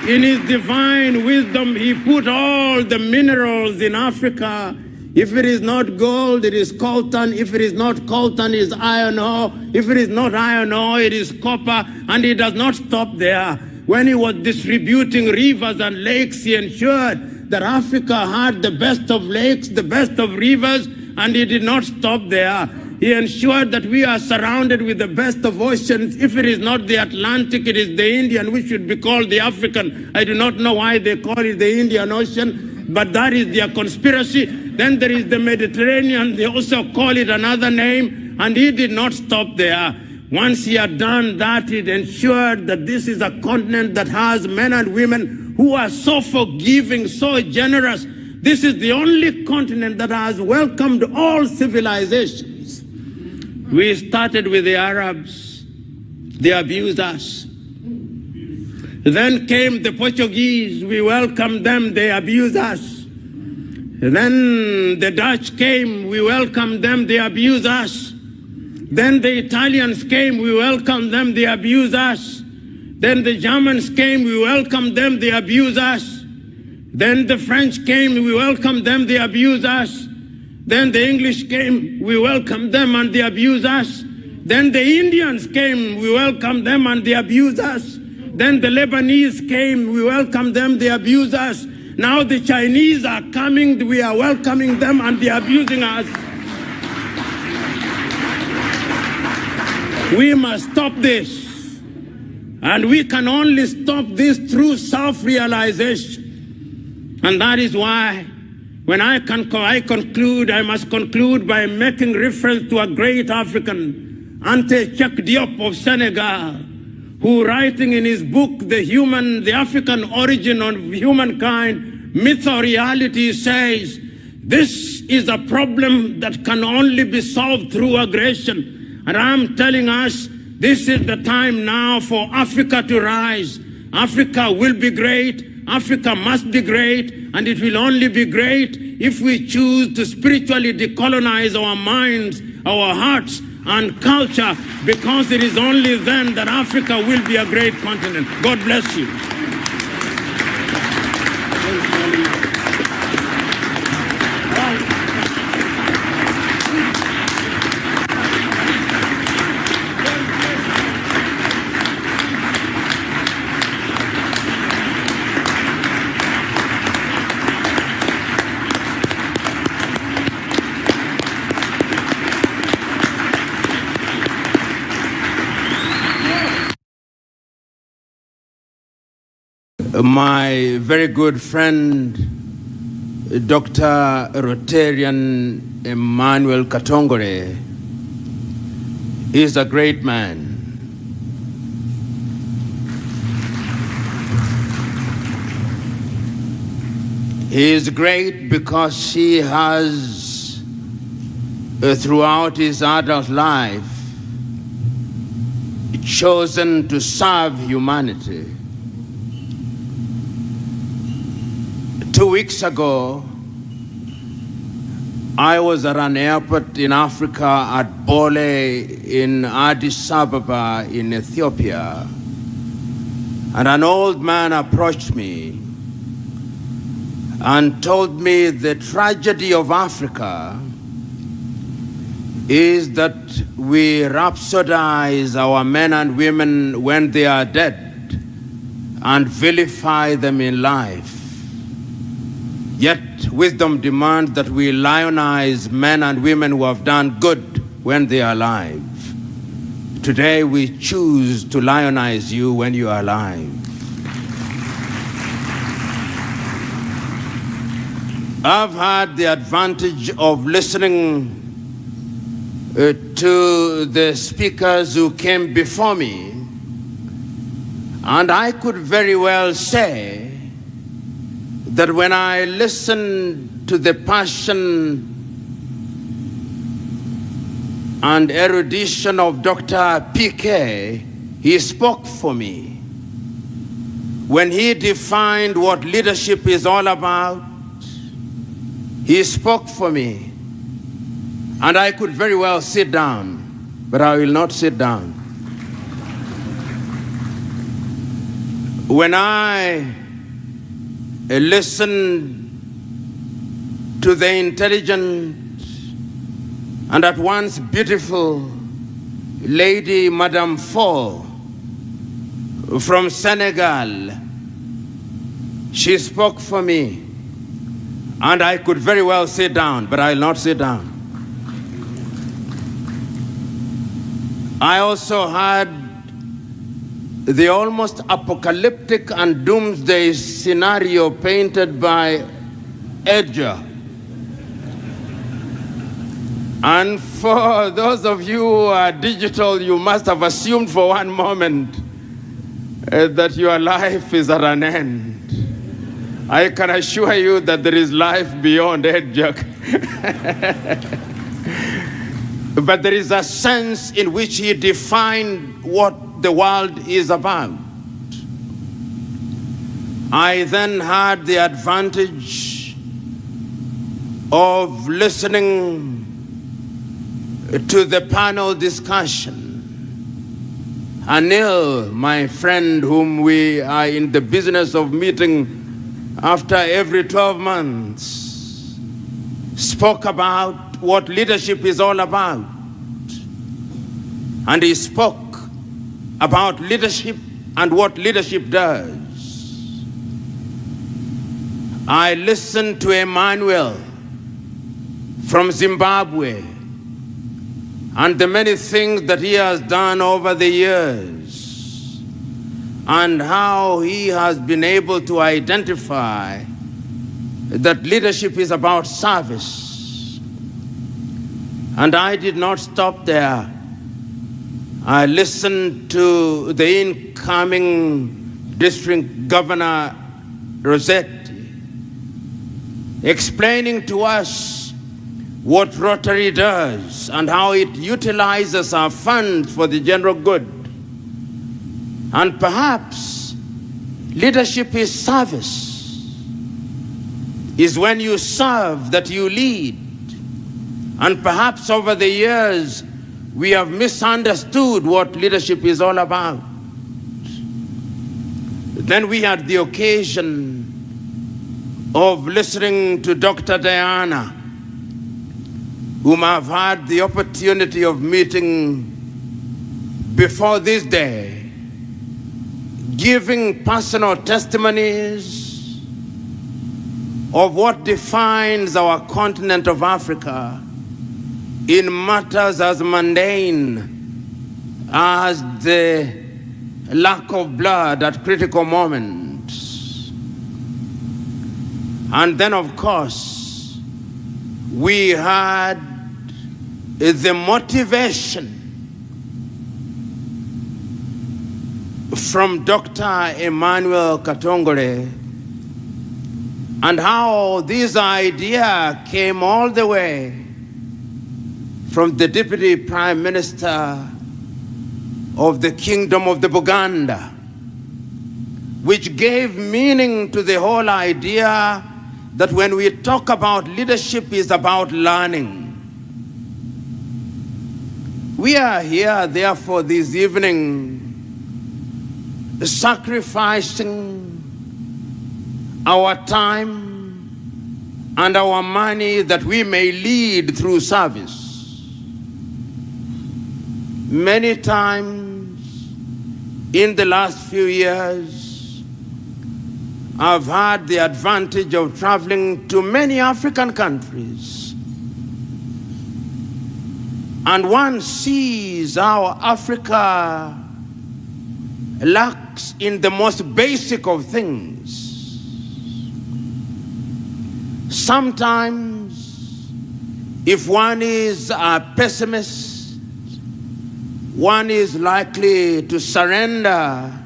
in his divine wisdom, he put all the minerals in Africa. If it is not gold, it is coltan. If it is not coltan, it is iron ore. If it is not iron ore, it is copper. And he does not stop there. When he was distributing rivers and lakes, he ensured that Africa had the best of lakes, the best of rivers, and he did not stop there. He ensured that we are surrounded with the best of oceans. If it is not the Atlantic, it is the Indian, which should be called the African. I do not know why they call it the Indian Ocean, but that is their conspiracy. Then there is the Mediterranean. They also call it another name, and he did not stop there. Once he had done that, he ensured that this is a continent that has men and women who are so forgiving, so generous. This is the only continent that has welcomed all civilizations. We started with the Arabs. They abused us. Then came the Portuguese. We welcomed them. They abused us. Then the Dutch came. We welcomed them. They abused us. Then the Italians came. We welcomed them. They abused us. Then the Germans came. We welcomed them. They abused us. Then the French came. We welcomed them. They abused us. Then the English came, we welcomed them and they abused us. Then the Indians came, we welcomed them and they abused us. Then the Lebanese came, we welcomed them, they abused us. Now the Chinese are coming, we are welcoming them and they are abusing us. We must stop this. And we can only stop this through self-realization. And that is why when I conclude, I must conclude by making reference to a great African, Ante Cheikh Diop of Senegal, who writing in his book, The African Origin of Humankind, Myth or Reality, says, this is a problem that can only be solved through aggression. And I'm telling us, this is the time now for Africa to rise. Africa will be great. Africa must be great, and it will only be great if we choose to spiritually decolonize our minds, our hearts, and culture, because it is only then that Africa will be a great continent. God bless you. My very good friend Dr. Rotarian Emmanuel Katongore is a great man. He is great because he has, throughout his adult life, chosen to serve humanity. 2 weeks ago, I was at an airport in Africa at Bole in Addis Ababa in Ethiopia, and an old man approached me and told me the tragedy of Africa is that we rhapsodize our men and women when they are dead and vilify them in life. Yet wisdom demands that we lionize men and women who have done good when they are alive. Today we choose to lionize you when you are alive. I've had the advantage of listening to the speakers who came before me, and I could very well say that when I listened to the passion and erudition of Dr. Piye, he spoke for me. When he defined what leadership is all about, he spoke for me. And I could very well sit down, but I will not sit down. When I listened to the intelligent and at once beautiful lady, Madame Fall, from Senegal, she spoke for me. And I could very well sit down, but I will not sit down. I also had the almost apocalyptic and doomsday scenario painted by Edgar. And for those of you who are digital, you must have assumed for one moment that your life is at an end. I can assure you that there is life beyond Edgar. But there is a sense in which he defined what the world is about. I then had the advantage of listening to the panel discussion. Anil, my friend, whom we are in the business of meeting after every 12 months, spoke about what leadership is all about. And he spoke about leadership and what leadership does. I listened to Emmanuel from Zimbabwe and the many things that he has done over the years, and how he has been able to identify that leadership is about service. And I did not stop there. I listened to the incoming district governor, Rossetti, explaining to us what Rotary does and how it utilizes our funds for the general good. And perhaps leadership is service. Is when you serve that you lead. And perhaps over the years, we have misunderstood what leadership is all about. Then we had the occasion of listening to Dr. Diana, whom I've had the opportunity of meeting before this day, giving personal testimonies of what defines our continent of Africa in matters as mundane as the lack of blood at critical moments. And then, of course, we had the motivation from Dr. Emmanuel Katongole, and how this idea came all the way from the Deputy Prime Minister of the Kingdom of the Buganda, which gave meaning to the whole idea that when we talk about leadership, is about learning. We are here, therefore, this evening, sacrificing our time and our money that we may lead through service. Many times in the last few years, I've had the advantage of traveling to many African countries. And one sees how Africa lacks in the most basic of things. Sometimes, if one is a pessimist, one is likely to surrender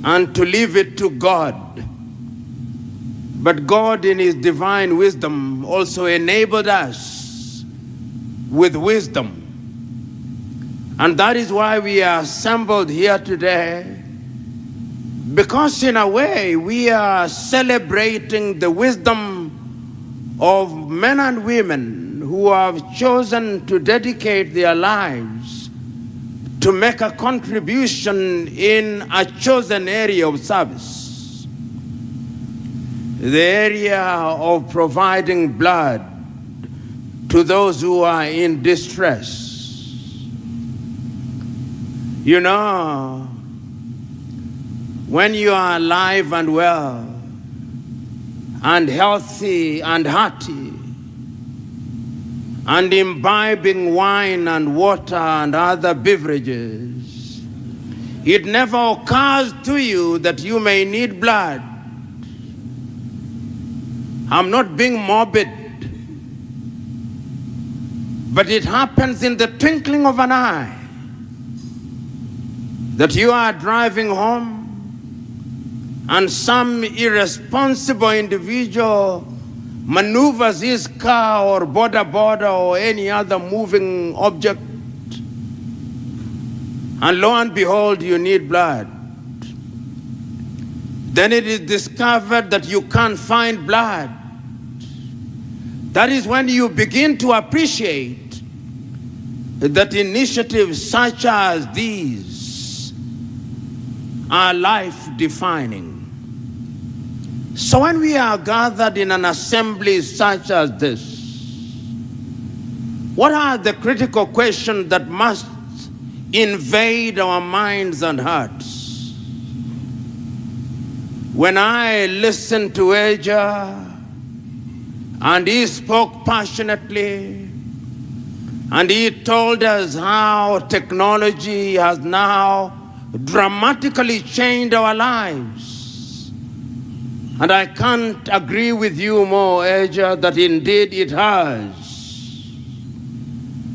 and to leave it to God. But God, in His divine wisdom, also enabled us with wisdom. And that is why we are assembled here today, because in a way we are celebrating the wisdom of men and women who have chosen to dedicate their lives to make a contribution in a chosen area of service. The area of providing blood to those who are in distress. You know, when you are alive and well and healthy and hearty and imbibing wine and water and other beverages, it never occurs to you that you may need blood. I'm not being morbid, but it happens in the twinkling of an eye that you are driving home and some irresponsible individual maneuvers his car or border or any other moving object, and lo and behold, you need blood. Then it is discovered that you can't find blood. That is when you begin to appreciate that initiatives such as these are life-defining. So when we are gathered in an assembly such as this, what are the critical questions that must invade our minds and hearts? When I listened to Elijah, and he spoke passionately, and he told us how technology has now dramatically changed our lives. And I can't agree with you more, Elijah, that indeed it has.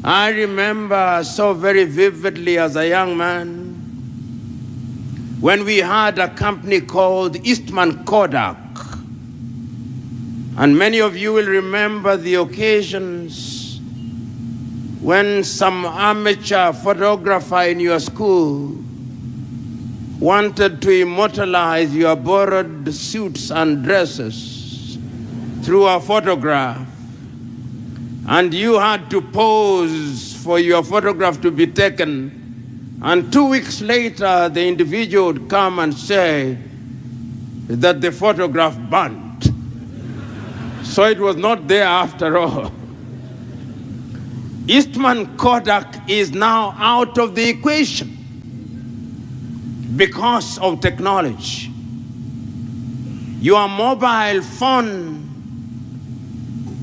I remember so very vividly as a young man when we had a company called Eastman Kodak. And many of you will remember the occasions when some amateur photographer in your school wanted to immortalize your borrowed suits and dresses through a photograph. And you had to pose for your photograph to be taken. And 2 weeks later, the individual would come and say that the photograph burnt. So it was not there after all. Eastman Kodak is now out of the equation because of technology. Your mobile phone,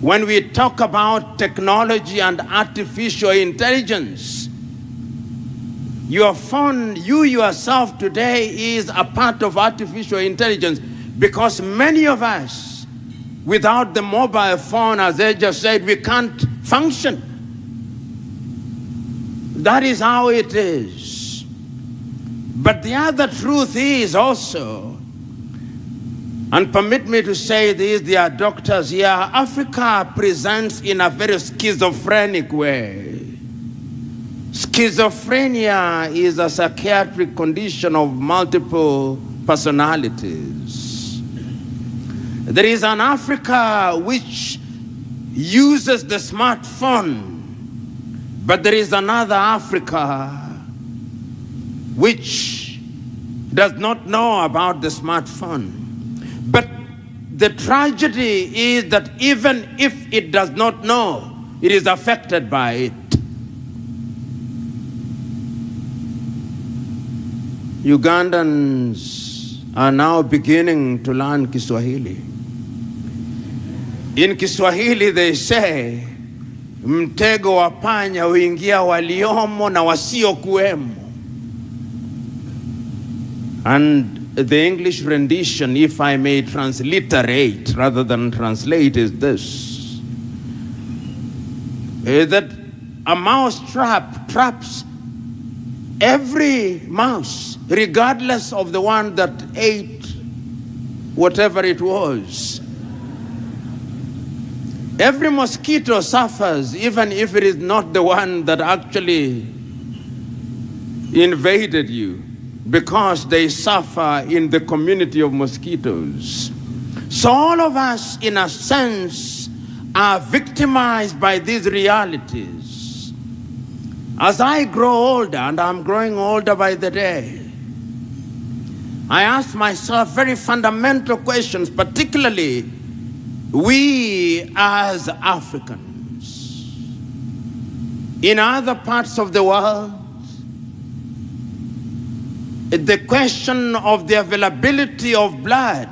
when we talk about technology and artificial intelligence, your phone, you yourself today is a part of artificial intelligence Because many of us, without the mobile phone, as they just said, we can't function. That is how it is. But the other truth is also, and permit me to say this, there are doctors here, Africa presents in a very schizophrenic way. Schizophrenia is a psychiatric condition of multiple personalities. There is an Africa which uses the smartphone, but there is another Africa which does not know about the smartphone. But the tragedy is that even if it does not know, it is affected by it. Ugandans are now beginning to learn Kiswahili. In Kiswahili they say, mtego wa panya huingia waliomo na wasiokuwemo. And the English rendition, if I may transliterate rather than translate, is this: that a mouse trap traps every mouse, regardless of the one that ate whatever it was. Every mosquito suffers, even if it is not the one that actually invaded you, because they suffer in the community of mosquitoes. So all of us, in a sense, are victimized by these realities. As I grow older, and I'm growing older by the day, I ask myself very fundamental questions, particularly we as Africans. In other parts of the world, the question of the availability of blood,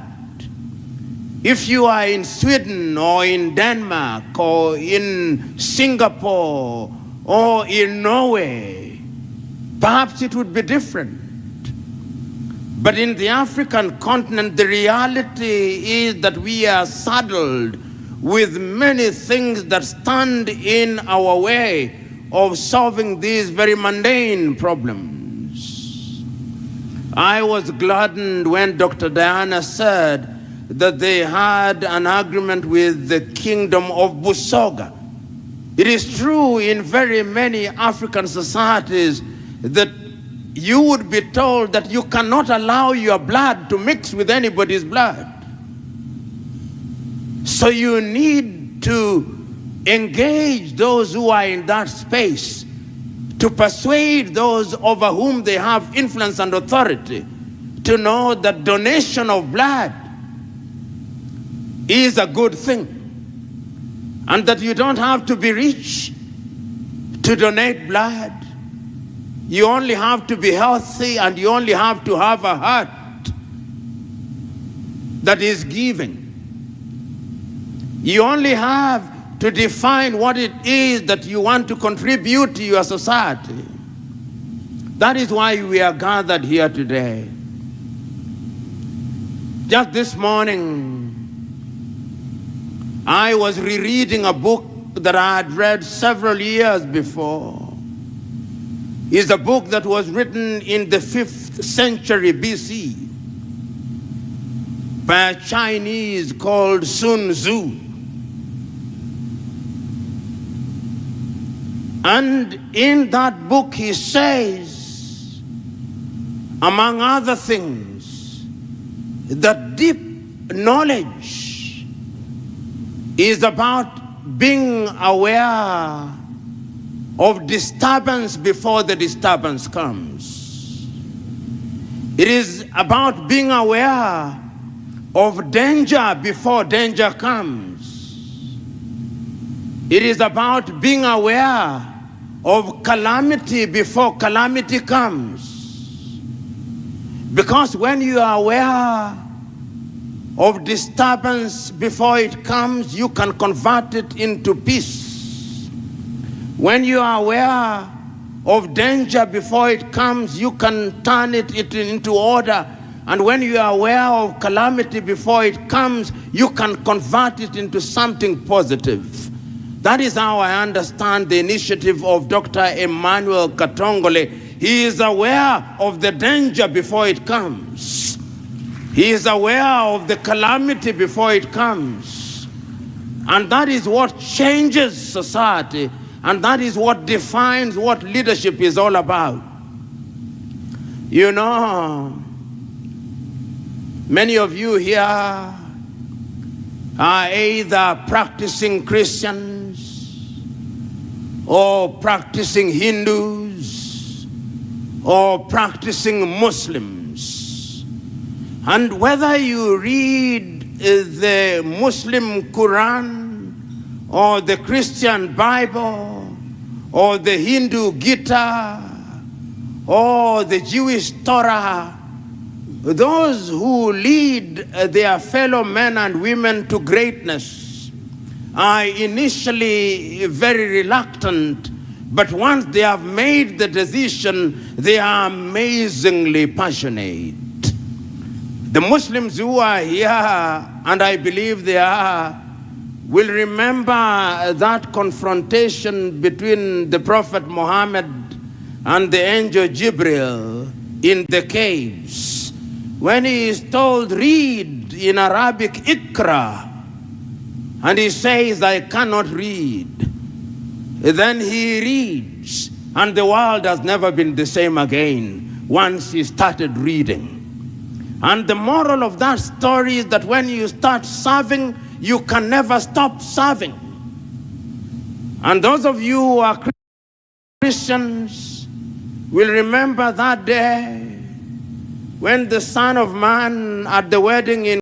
if you are in Sweden or in Denmark or in Singapore or in Norway, perhaps it would be different. But in the African continent, the reality is that we are saddled with many things that stand in our way of solving these very mundane problems. I was gladdened when Dr. Diana said that they had an agreement with the kingdom of Busoga. It is true in very many African societies that you would be told that you cannot allow your blood to mix with anybody's blood. So you need to engage those who are in that space to persuade those over whom they have influence and authority to know that donation of blood is a good thing, and that you don't have to be rich to donate blood. You only have to be healthy, and you only have to have a heart that is giving. You only have to define what it is that you want to contribute to your society. That is why we are gathered here today. Just this morning, I was rereading a book that I had read several years before. It's a book that was written in the 5th century BC by a Chinese called Sun Tzu. And in that book he says, among other things, that deep knowledge is about being aware of disturbance before the disturbance comes. It is about being aware of danger before danger comes. It is about being aware of calamity before calamity comes. Because when you are aware of disturbance before it comes, you can convert it into peace. When you are aware of danger before it comes, you can turn it into order And when you are aware of calamity before it comes, you can convert it into something positive. That is how I understand the initiative of Dr. Emmanuel Katongole. He is aware of the danger before it comes. He is aware of the calamity before it comes. And that is what changes society. And that is what defines what leadership is all about. You know, many of you here are either practicing Christians or practicing Hindus or practicing Muslims. And whether you read the Muslim Quran or the Christian Bible or the Hindu Gita or the Jewish Torah, those who lead their fellow men and women to greatness are initially very reluctant, but once they have made the decision, they are amazingly passionate. The Muslims who are here, and I believe they are, will remember that confrontation between the Prophet Muhammad and the angel Jibril in the caves, when he is told, read in Arabic, Ikra, and he says, I cannot read. Then he reads, and the world has never been the same again once he started reading. And the moral of that story is that when you start serving, you can never stop serving. And those of you who are Christians will remember that day when the Son of Man at the wedding in